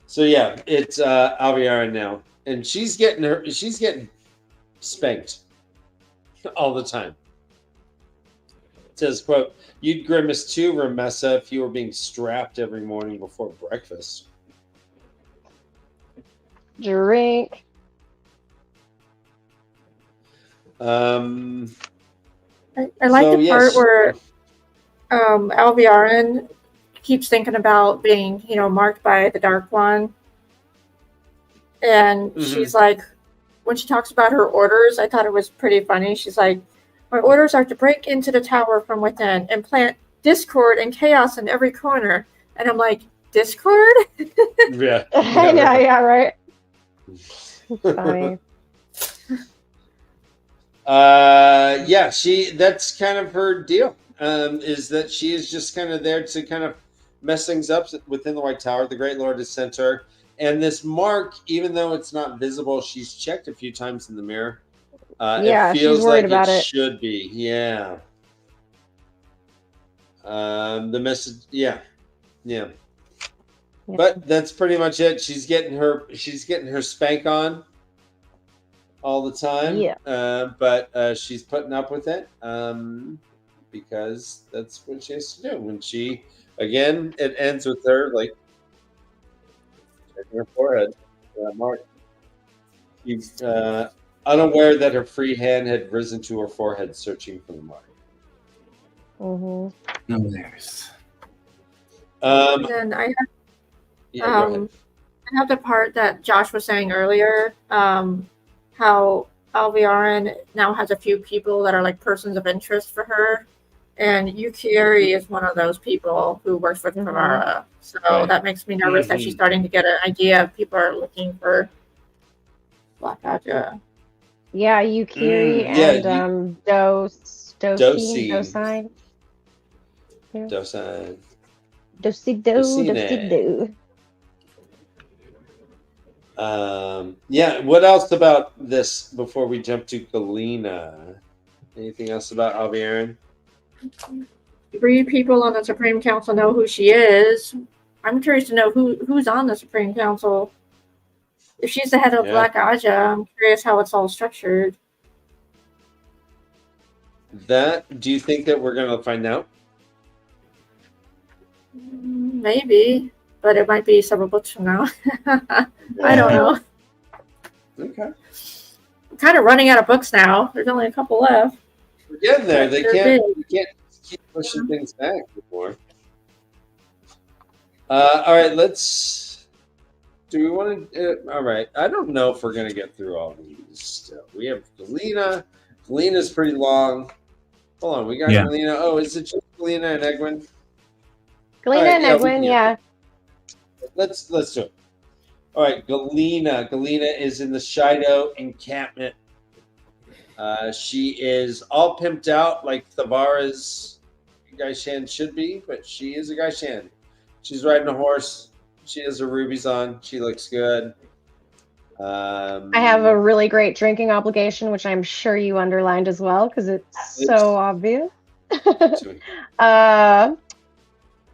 so yeah, it's Alviara now, and she's getting spanked all the time. It says, quote, "You'd grimace too, Ramessa, if you were being strapped every morning before breakfast." Drink. I like the part where Alviarin keeps thinking about being, marked by the Dark One. And she's like, when she talks about her orders, I thought it was pretty funny. She's like, my orders are to break into the tower from within and plant discord and chaos in every corner. And I'm like, discord? Yeah. Yeah, right. Funny. That's kind of her deal. Is that she is just kind of there to kind of mess things up within the White Tower. The Great Lord has sent her. And this mark, even though it's not visible, she's checked a few times in the mirror. Yeah, it feels she's worried like about it. Should be. Yeah. The message. Yeah. But that's pretty much it. She's getting her spank on all the time. Yeah. But she's putting up with it because that's what she has to do. When it ends with her like checking her forehead. Mark. She's unaware that her free hand had risen to her forehead, searching for the mark. No, there's. And then I have the part that Josh was saying earlier, how Alviarin now has a few people that are like persons of interest for her. And Yukiri is one of those people who works with Favara. So that makes me nervous that she's starting to get an idea of people are looking for Black Aja. Yeah, Yukiri Yeah, and Dosine. Docene. Yeah. Docene. Dosine. Yeah, what else about this before we jump to Galena? Anything else about Alviarin? 3 people on the Supreme Council know who she is. I'm curious to know who's on the Supreme Council. If she's the head of Yeah. Black Aja, I'm curious how it's all structured. Do you think that we're gonna find out? Maybe, but it might be several books from now. I don't know. Okay. I'm kind of running out of books now. There's only a couple left. We're getting there. They're We can't keep pushing things back anymore. All right, do we want to? All right, I don't know if we're gonna get through all these. Still, we have Galena. Galena's pretty long. Hold on, we got Galena. Oh, is it just Galena and Egwin? Galena and Egwin, yeah. Let's do it. All right, Galena. Galena is in the Shido encampment. She is all pimped out like Thavara's Gaishan should be, but she is a Gaishan. She's riding a horse. She has her rubies on. She looks good. I have a really great drinking obligation, which I'm sure you underlined as well, because it's so obvious.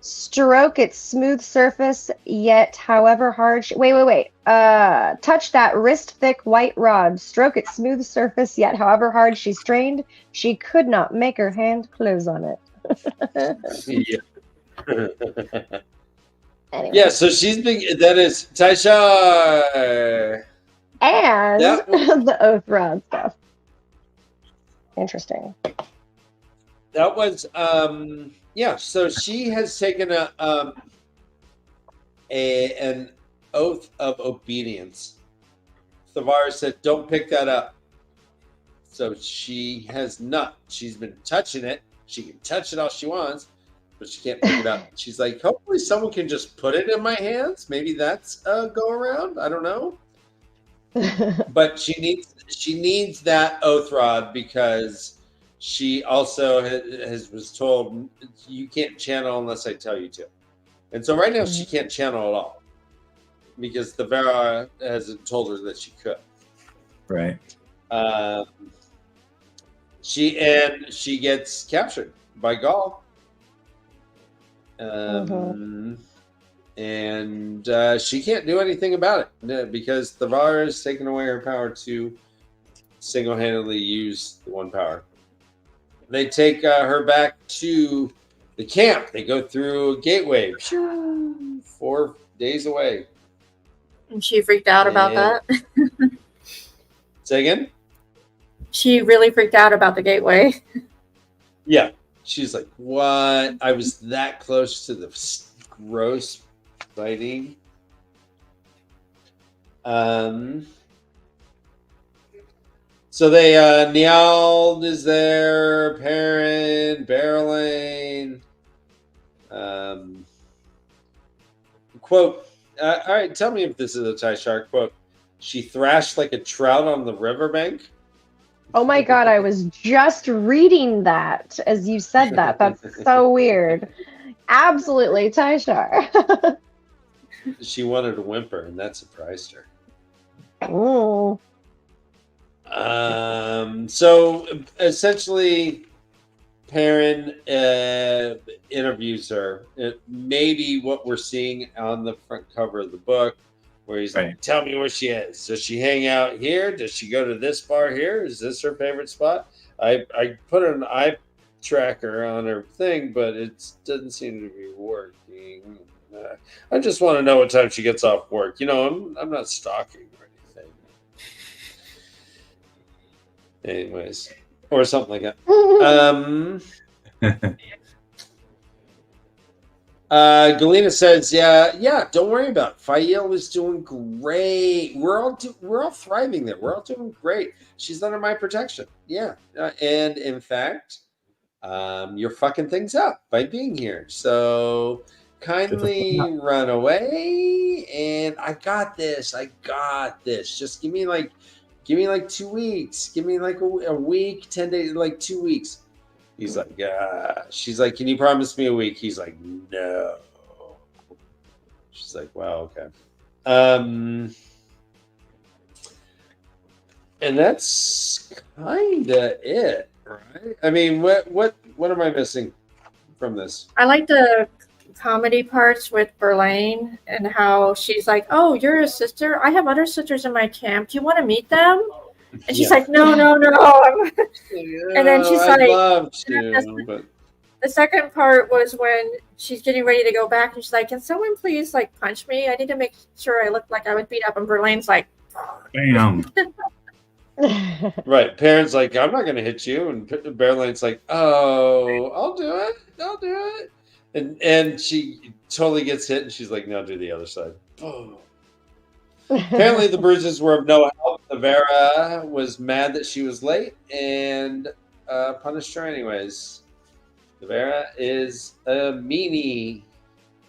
Stroke its smooth surface, yet however hard wait. Touch that wrist-thick white rod. Stroke its smooth surface, yet however hard she strained, she could not make her hand close on it. Anyway. Yeah, so that is Taishar. And the Oath Rod stuff. Interesting. That was yeah, so she has taken an oath of obedience. Thavara said, "Don't pick that up." So she has not. She's been touching it. She can touch it all she wants, but she can't pick it up. She's like, hopefully someone can just put it in my hands. Maybe that's a go around. I don't know. But she needs that oath rod because she also was told you can't channel unless I tell you to. And so right now she can't channel at all because the Vera hasn't told her that she could. Right. She gets captured by Gaul. And she can't do anything about it because the VAR has taken away her power to single-handedly use the one power. They take her back to the camp. They go through a gateway 4 days away. And she freaked out about that. Say again? She really freaked out about the gateway. Yeah. She's like, what? I was that close to the gross fighting. So they Niald is there, Perrin, Barrelane. Quote, all right, tell me if this is a Taishar quote. She thrashed like a trout on the riverbank. Oh my god, I was just reading that as you said that. That's so weird. Absolutely, Taishar. She wanted a whimper, and that surprised her. Ooh. So essentially, Perrin interviews her. Maybe what we're seeing on the front cover of the book, where he's like, tell me where she is. Does she hang out here? Does she go to this bar here? Is this her favorite spot? I put an eye tracker on her thing, but it doesn't seem to be working. I just want to know what time she gets off work. You know, I'm not stalking or anything. Anyways, or something like that. Galena says, yeah, don't worry about it. Fael is doing great. We're all thriving there. We're all doing great. She's under my protection. Yeah. And in fact, you're fucking things up by being here. So kindly run away, and I got this. Just give me like 2 weeks. Give me like a week, 10 days, like 2 weeks. He's like, yeah. She's like, can you promise me a week? He's like, no. She's like, wow, okay. And that's kind of it, right? I mean, what am I missing from this? I like the comedy parts with Verlaine and how she's like, "Oh, you're a sister. I have other sisters in my camp. Do you want to meet them?" And she's like, "No, no, no." And then she's I'd like, love to, but the second part was when she's getting ready to go back, and she's like, "Can someone please like punch me? I need to make sure I look like I would beat up." And Verlaine's like, Bam. right. Parents like, I'm not going to hit you, and Berline's like, oh, I'll do it. And she totally gets hit, and she's like, no, do the other side. Oh. Apparently, the bruises were of no help. Vera was mad that she was late and punished her anyways. Vera is a meanie,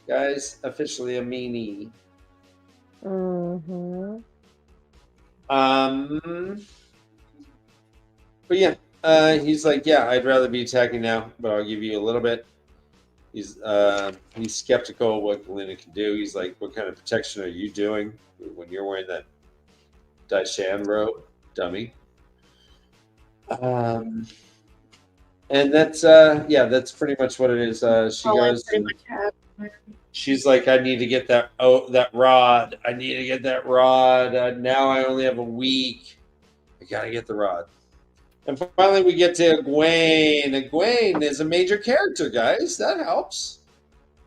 guys. Officially a meanie. Mm-hmm. But yeah, he's like, yeah, I'd rather be attacking now, but I'll give you a little bit. He's skeptical of what Galena can do. He's like, what kind of protection are you doing when you're wearing that Daishan robe, dummy? And that's that's pretty much what it is. She goes. She's like, I need to get that rod. I need to get that rod. Now I only have a week. I gotta get the rod. And finally, we get to Egwene. Egwene is a major character, guys. That helps.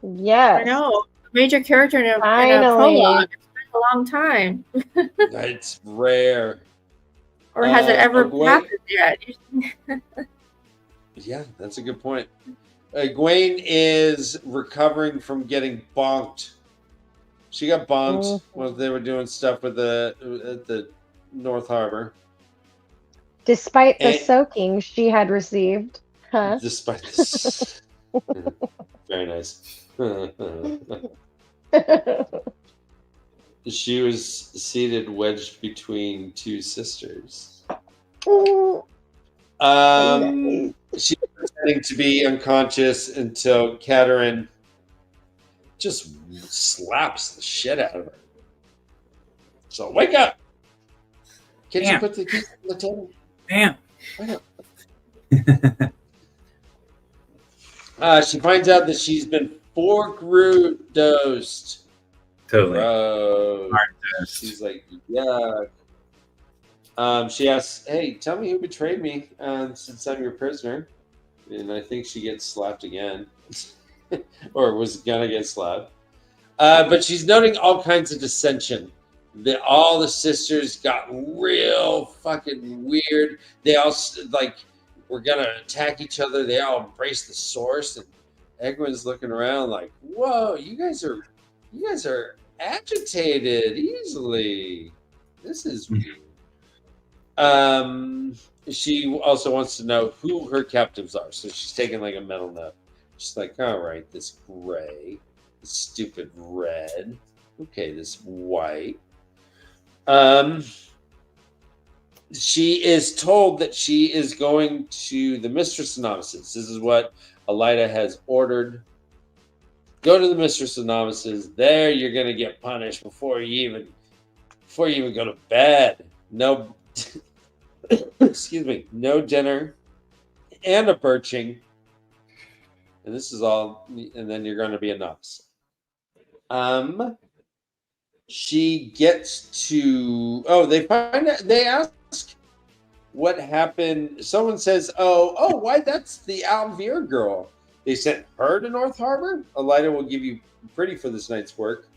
Yes. I know. Major character in a Finally. prologue. It's been a long time. It's rare. Or has it ever Egwene- happened yet? Yeah, that's a good point. Egwene is recovering from getting bonked. She got bonked when they were doing stuff with at the North Harbor. Despite the soaking she had received. Huh? Despite this. Very nice. She was seated wedged between two sisters. She was pretending to be unconscious until Katerin just slaps the shit out of her. So wake up! Can you put the keys on the table? Damn. She finds out that she's been fork-root dosed. Totally. Bro. Hard dosed. She's like, yuck. She asks, hey, tell me who betrayed me since I'm your prisoner. And I think she gets slapped again. Or was gonna get slapped. But she's noting all kinds of dissension. All the sisters got real fucking weird. They all were gonna attack each other. They all embraced the source, and Egwene's looking around like, "Whoa, you guys are agitated easily. This is weird." She also wants to know who her captives are, so she's taking like a mental note. She's like, "All right, this gray, this stupid red. Okay, this white." She is told that she is going to the Mistress of Novices. This is what Elida has ordered. Go to the Mistress of Novices. There, you're going to get punished before you even go to bed. No, excuse me, no dinner and a birching. And this is all, and then you're going to be a novice. She gets to, they ask what happened. Someone says, why, that's the Alvear girl. They sent her to North Harbor. Elida will give you pretty for this night's work.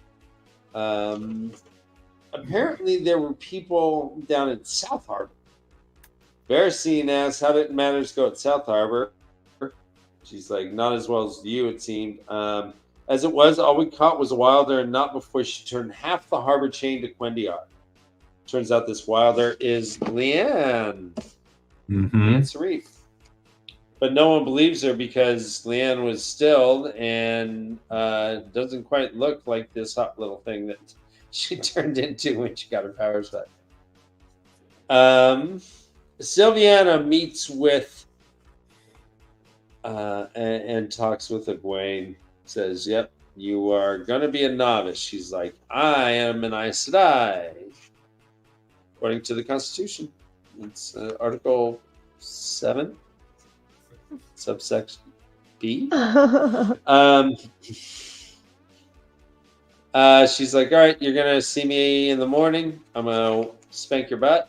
Apparently there were people down in South Harbor. Barricine asks, how did matters go at South Harbor? She's like, not as well as you, it seemed. As it was, all we caught was a wilder, and not before she turned half the harbor chain to Quendiar. Turns out this wilder is Leanne. Mm-hmm. Leanne Serif. But no one believes her because Leanne was stilled and doesn't quite look like this hot little thing that she turned into when she got her powers back. Sylviana meets with and talks with Egwene. Says, "Yep, you are going to be a novice." She's like, "I am an Aes Sedai, according to the Constitution." It's Article 7, subsection B. She's like, "All right, you're going to see me in the morning. I'm going to spank your butt.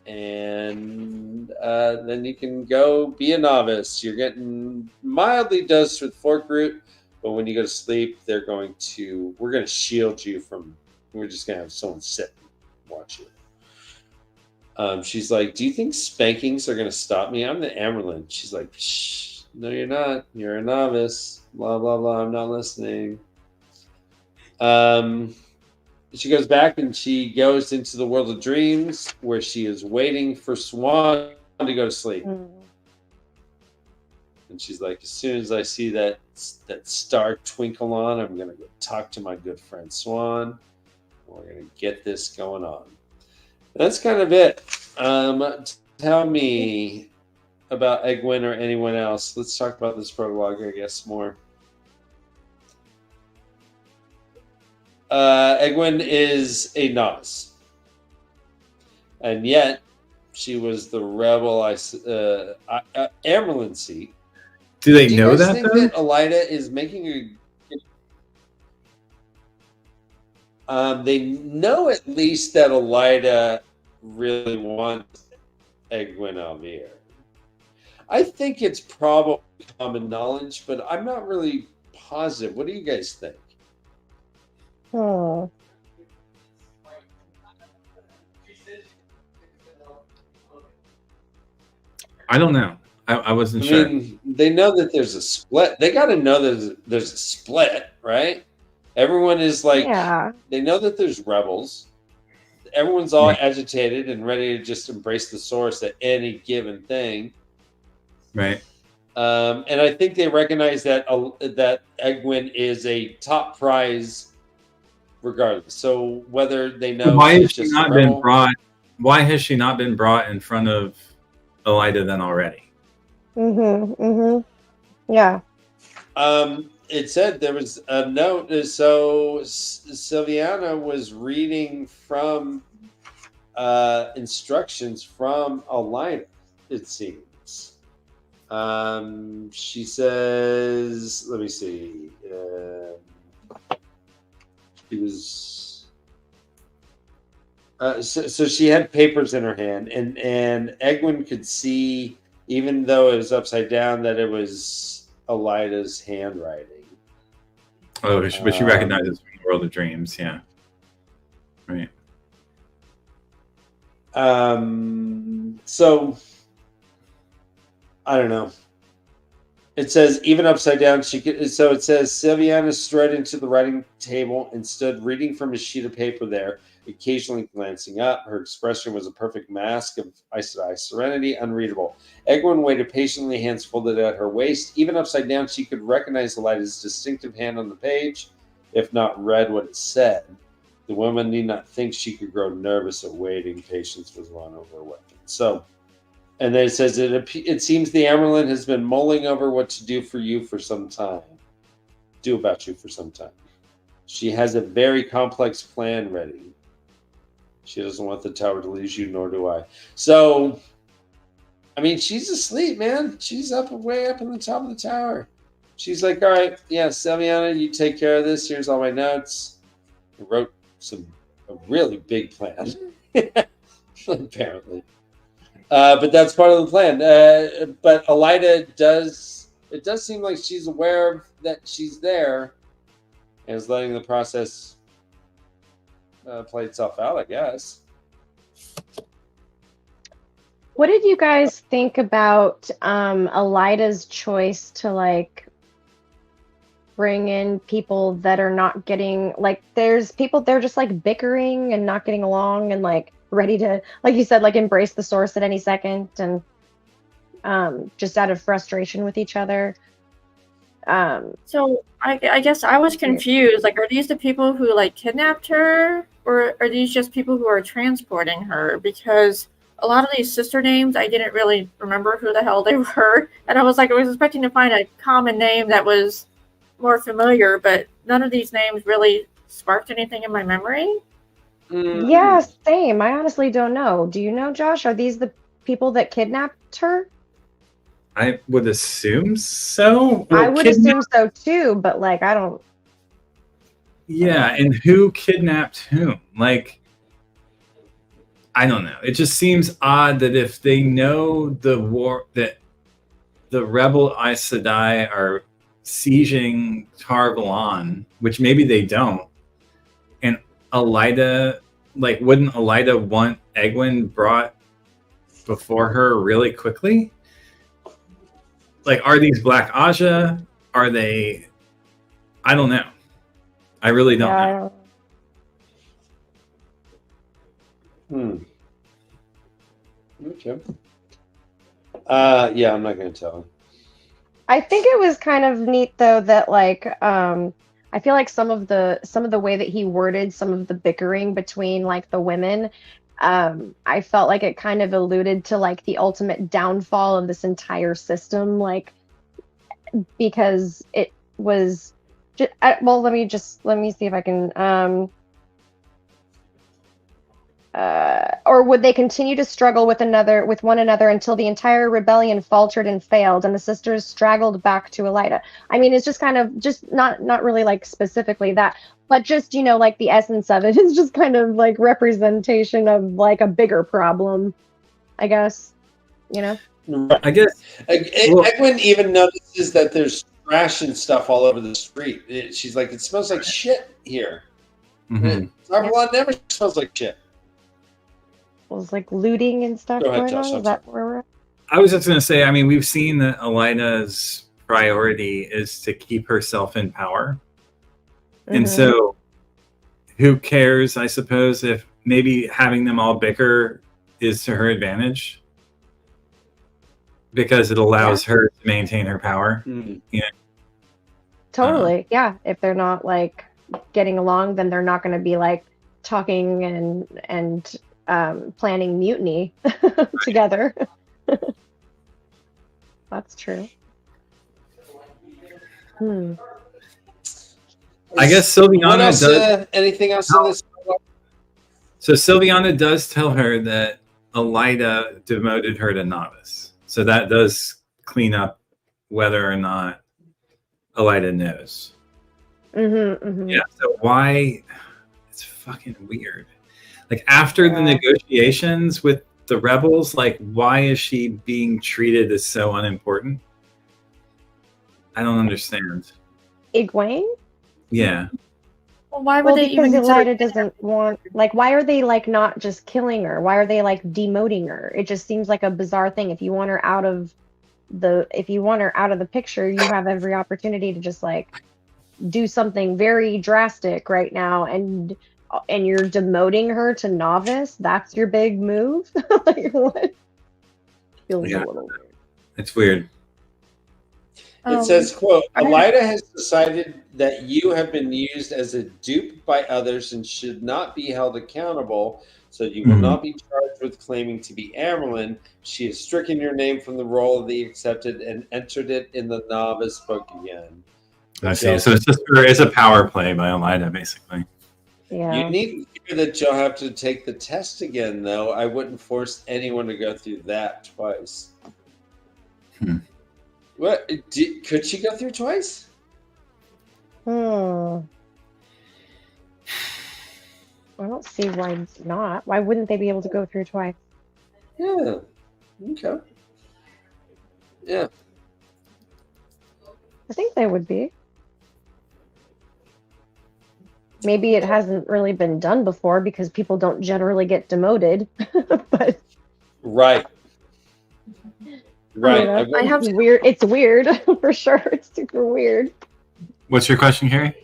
And then you can go be a novice. You're getting mildly dosed with fork root, but when you go to sleep, we're going to shield you from, we're just going to have someone sit and watch you." She's like, "Do you think spankings are going to stop me? I'm the Amerlin." She's like, "Shh, no, you're not. You're a novice. Blah, blah, blah. I'm not listening." She goes back and she goes into the world of dreams where she is waiting for Swan to go to sleep. And she's like, "As soon as I see that star twinkle on, I'm going to go talk to my good friend Swan. We're going to get this going on." That's kind of it. Tell me about Egwene or anyone else. Let's talk about this prologue, I guess, more. Egwene is a novice, and yet she was the rebel Amerlin seat. Do they know you guys that? Think though? that Elida is making they know at least that Elida really wants Egwene Alvear. I think it's probably common knowledge, but I'm not really positive. What do you guys think? Oh. I don't know. I wasn't I sure. mean, they know that there's a split. They got to know there's a split, right? Everyone is like, Yeah. they know that there's rebels. Everyone's all Right. agitated and ready to just embrace the source at any given thing. Right. And I think they recognize that that Egwene is a top prize, regardless. So whether they know Why has she's she just not a been rebel, brought? Why has she not been brought in front of Elida then already? Yeah. it said there was a note. So Sylviana was reading from instructions from Elida, it seems. She says, let me see. She was. So she had papers in her hand, and Egwene could see, even though it was upside down, that it was Elida's handwriting. Oh, but she recognizes from the World of Dreams, yeah. Right. So I don't know. It says even upside down, she could. So it says Sylviana strode into the writing table and stood reading from a sheet of paper there, occasionally glancing up. Her expression was a perfect mask of Aes Sedai serenity, unreadable. Egwene waited patiently, hands folded at her waist. Even upside down, she could recognize Elida's distinctive hand on the page, if not read what it said. The woman need not think she could grow nervous at waiting. Patience was run over her weapon. So, and then it says, it seems the Amerlin has been mulling over what to do for you for some time. Do about you for some time. She has a very complex plan ready. She doesn't want the tower to lose you, nor do I. So, I mean, she's asleep, man. She's up way up in the top of the tower. She's like, all right, yeah, Sylviana, you take care of this. Here's all my notes. I wrote a really big plan, apparently. But that's part of the plan. But Elida it does seem like she's aware that she's there and is letting the process play itself out, I guess. What did you guys think about Elida's choice to like bring in people that are not getting, like, there's people they're just like bickering and not getting along and like ready to, like you said, like embrace the source at any second, and just out of frustration with each other. So I guess I was confused. Like, are these the people who like kidnapped her, or are these just people who are transporting her? Because a lot of these sister names, I didn't really remember who the hell they were, and I was expecting to find a common name that was more familiar, but none of these names really sparked anything in my memory. Yeah, same. I honestly don't know. Do you know, Josh? Are these the people that kidnapped her? I would assume so. I would assume so too, but like I don't. Yeah, and who kidnapped whom? Like, I don't know. It just seems odd that if they know the war, that the rebel Aes Sedai are sieging Tar Valon, which maybe they don't, and Elida, like, wouldn't Elida want Egwene brought before her really quickly? Like, are these Black Aja? Are they? I don't know. I really don't know. Okay. Yeah, I'm not going to tell. I think it was kind of neat though that like I feel like some of the way that he worded some of the bickering between like the women, I felt like it kind of alluded to like the ultimate downfall of this entire system, like because it was just, well, let me see if I can or would they continue to struggle with one another until the entire rebellion faltered and failed and the sisters straggled back to Elida? I mean, it's just kind of just not really like specifically that, but just, you know, like the essence of it is just kind of like representation of like a bigger problem, I guess, you know? I guess Egwene even notices that there's trash and stuff all over the street. She's like, it smells like shit here. Tarvalon never smells like shit. Was like looting and stuff going on. Is that where we're at? I was just going to say, I mean, we've seen that Elida's priority is to keep herself in power. And so who cares, I suppose, if maybe having them all bicker is to her advantage because it allows her to maintain her power. Yeah. Totally. Yeah. If they're not like getting along, then they're not going to be like talking and planning mutiny together. That's true. I guess Sylviana does. Anything else in this? So Sylviana does tell her that Elida demoted her to novice. So that does clean up whether or not Elida knows. Yeah. So why? It's fucking weird. Like after the negotiations with the rebels, like why is she being treated as so unimportant? I don't understand. Egwene? Yeah. Well, why would they even consider? Elida doesn't want, like, why are they like not just killing her? Why are they like demoting her? It just seems like a bizarre thing. If you want her out of the picture, you have every opportunity to just like do something very drastic right now, and you're demoting her to novice. That's your big move. Like, what? Feels a little weird. It's weird. It says, quote, Elida has decided that you have been used as a dupe by others and should not be held accountable, so you will not be charged with claiming to be Amyrlin. She has stricken your name from the roll of the accepted and entered it in the novice book again. I see. So it's a power play by Elida, basically. Yeah. You need to hear that you'll have to take the test again, though. I wouldn't force anyone to go through that twice. What? Could she go through twice? I don't see why not. Why wouldn't they be able to go through twice? Yeah. Okay. Yeah. I think they would be. Maybe it hasn't really been done before because people don't generally get demoted. But right. I have weird. It's weird for sure. It's super weird. What's your question, Carrie?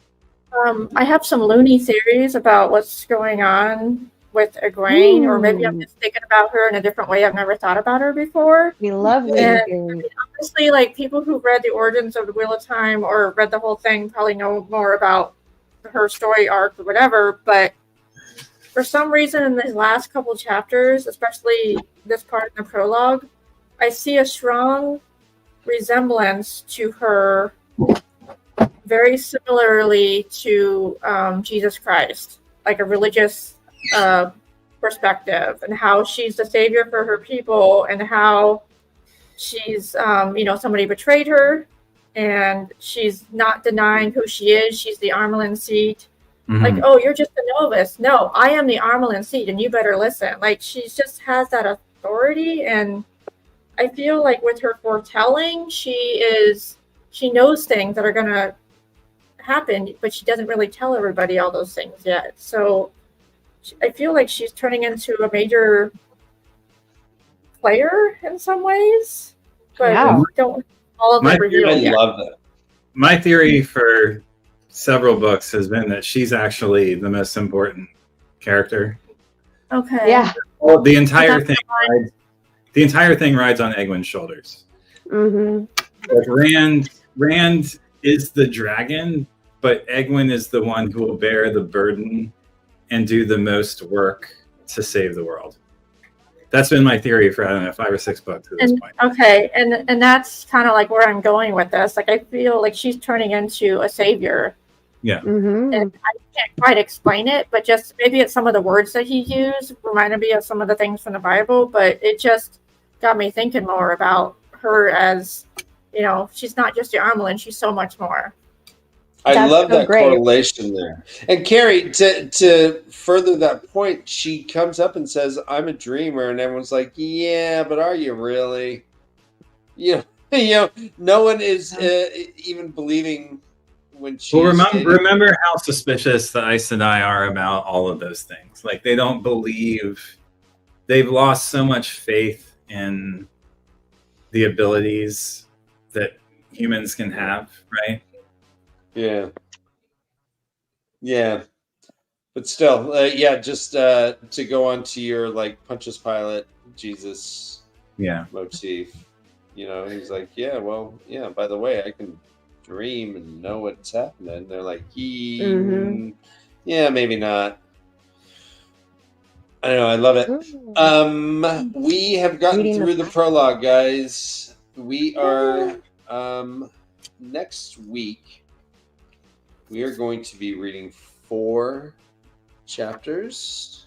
I have some loony theories about what's going on with Egwene, or maybe I'm just thinking about her in a different way. I've never thought about her before. We love And Lady I Gaga. mean, obviously, like people who read the origins of the Wheel of Time or read the whole thing probably know more about her story arc or whatever. But for some reason, in the last couple chapters, especially this part in the prologue, I see a strong resemblance to her, very similarly to Jesus Christ, like a religious perspective, and how she's the savior for her people, and how she's, somebody betrayed her, and she's not denying who she is. She's the Armelin seat. Mhm. Like, oh, you're just a novice. No, I am the Armelin seat, and you better listen. Like, she just has that authority, and I feel like with her foretelling, she knows things that are gonna happen, but she doesn't really tell everybody all those things yet. So I feel like she's turning into a major player in some ways, but Yeah. we don't all of My it revealed I yet. love that. My theory for several books has been that she's actually the most important character. Okay. Yeah. Well, the entire That's thing rides on Egwene's shoulders. Mm-hmm. Like Rand is the dragon, but Egwene is the one who will bear the burden and do the most work to save the world. That's been my theory for, I don't know, 5 or 6 books at this point. Okay, and that's kind of like where I'm going with this. Like, I feel like she's turning into a savior. Yeah. Mm-hmm. And I can't quite explain it, but just maybe it's some of the words that he used reminded me of some of the things from the Bible, but it just got me thinking more about her as, she's not just the Armelin, she's so much more. I That's love so that great. correlation there. And Carrie, to further that point, she comes up and says, "I'm a dreamer," and everyone's like, "Yeah, but are you really?" No one is even believing when she. Well, remember how suspicious the Aes Sedai are about all of those things. Like, they don't believe, they've lost so much faith in the abilities that humans can have, right? Yeah, but still, just to go on to your like Pontius Pilate Jesus motif, he's like, by the way, I can dream and know what's happening. And they're like, yeah, maybe not. I don't know, I love it. We have gotten Reading through the prologue, guys. We are next week we are going to be reading 4 chapters.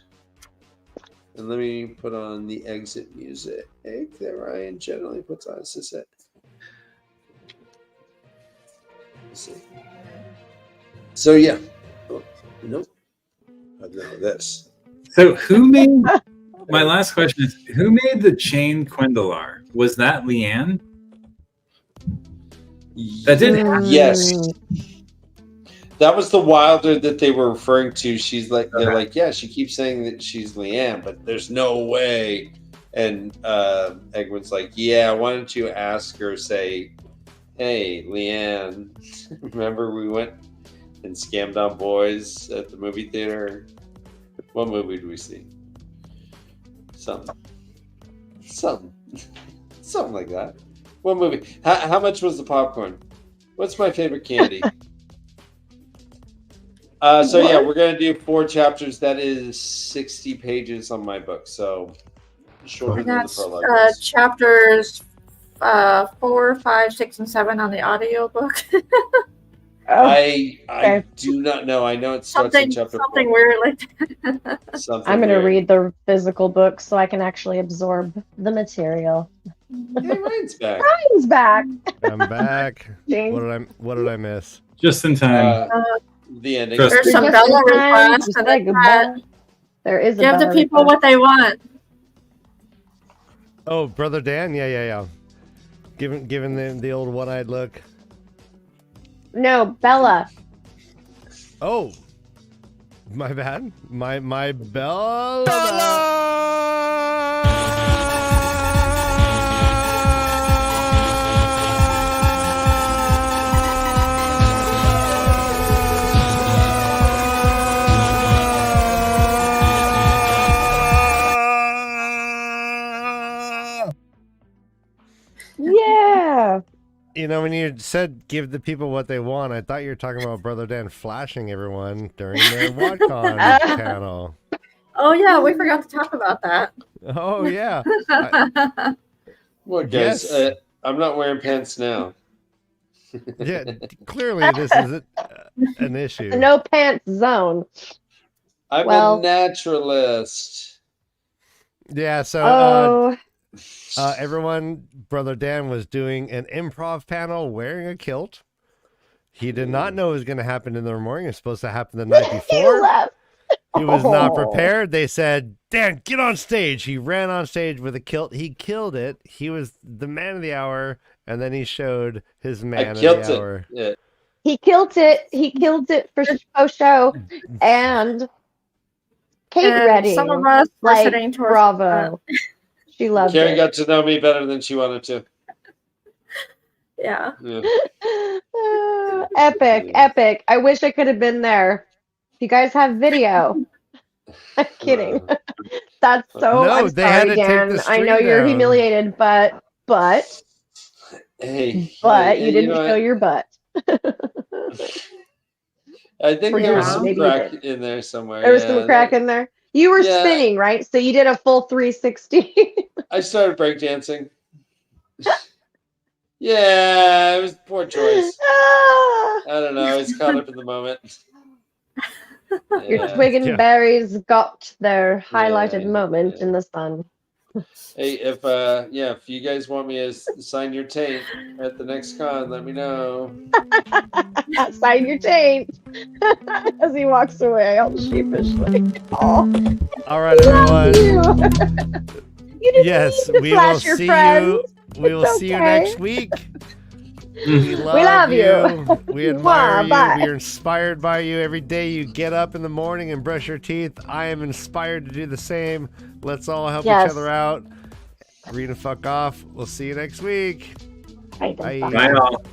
And let me put on the exit music that Ryan generally puts on. Is this it? Let's see. So, yeah. Oh, nope. I know this. So who made, my last question is, who made the chain Quendalar? Was that Leanne? That didn't happen. Yes. That was the Wilder that they were referring to. She's like, they're like, yeah, she keeps saying that she's Leanne, but there's no way. And Egwene's like, yeah, why don't you ask her, say, hey, Leanne, remember we went and scammed on boys at the movie theater? What movie did we see? Something like that. What movie? How much was the popcorn? What's my favorite candy? We're going to do 4 chapters. That is 60 pages on my book. So shorter And than the that's prologue. chapters 4, 5, 6, and 7 on the audiobook. I do not know. I know it starts in chapter 4. Weird like that. I'm going to read the physical book so I can actually absorb the material. Hey, Ryan's back. Ryan's back. I'm back. James. What did I miss? Just in time. The ending. Trust There's some Just Bella in time requests. to And say then goodbye. There is a give the Bella people request. what they want. Oh, Brother Dan? Yeah. Giving them the old one-eyed look. No, Bella. Oh, my bad. My Bella. You know, when you said give the people what they want, I thought you were talking about Brother Dan flashing everyone during their WatCon panel. Oh yeah, we forgot to talk about that. Oh yeah. Well, guys, Yes. I'm not wearing pants now. Yeah, clearly this is an issue. The no pants zone. I'm Well- a naturalist. Yeah, so Oh, everyone, Brother Dan was doing an improv panel wearing a kilt. He did not know it was going to happen in the morning. It was supposed to happen the night he before. left. He was not Oh. prepared. They said, Dan, get on stage. He ran on stage with a kilt. He killed it. He was the man of the hour. And then he showed his I man of killed the it. hour. Yeah. He killed it. He killed it for show. And Kate And Redding, some of us were like, sitting towards bravo. She loved Carrie it. got to know me better than she wanted to. Yeah. Yeah. Epic, epic. I wish I could have been there. You guys have video. I'm kidding. That's so. No, I'm they had sorry, to take Dan. the I know stream you're down. humiliated, but Hey, you didn't know show what? your butt. I think For there was now. some Maybe you crack did. in there somewhere. There was some crack in there. You were Yeah. spinning, right? So you did a full 360. I started breakdancing. Yeah, it was poor choice. Ah, I don't know. I was caught up in the moment. your Yeah. twig and Yeah. berries got their highlighted Yeah, moment yeah. in the sun. Hey, if you guys want me to sign your taint at the next con, let me know. Sign your taint as he walks away all sheepishly. Oh, All right, love everyone. you didn't Yes, need to we flash will your see friends. you. We will It's see you okay. next week. We love you. We admire Mwah, you. bye. We are inspired by you. Every day you get up in the morning and brush your teeth. I am inspired to do the same. Let's all help Yes. each other out. Read and fuck off. We'll see you next week. Bye. Bye. Bye all.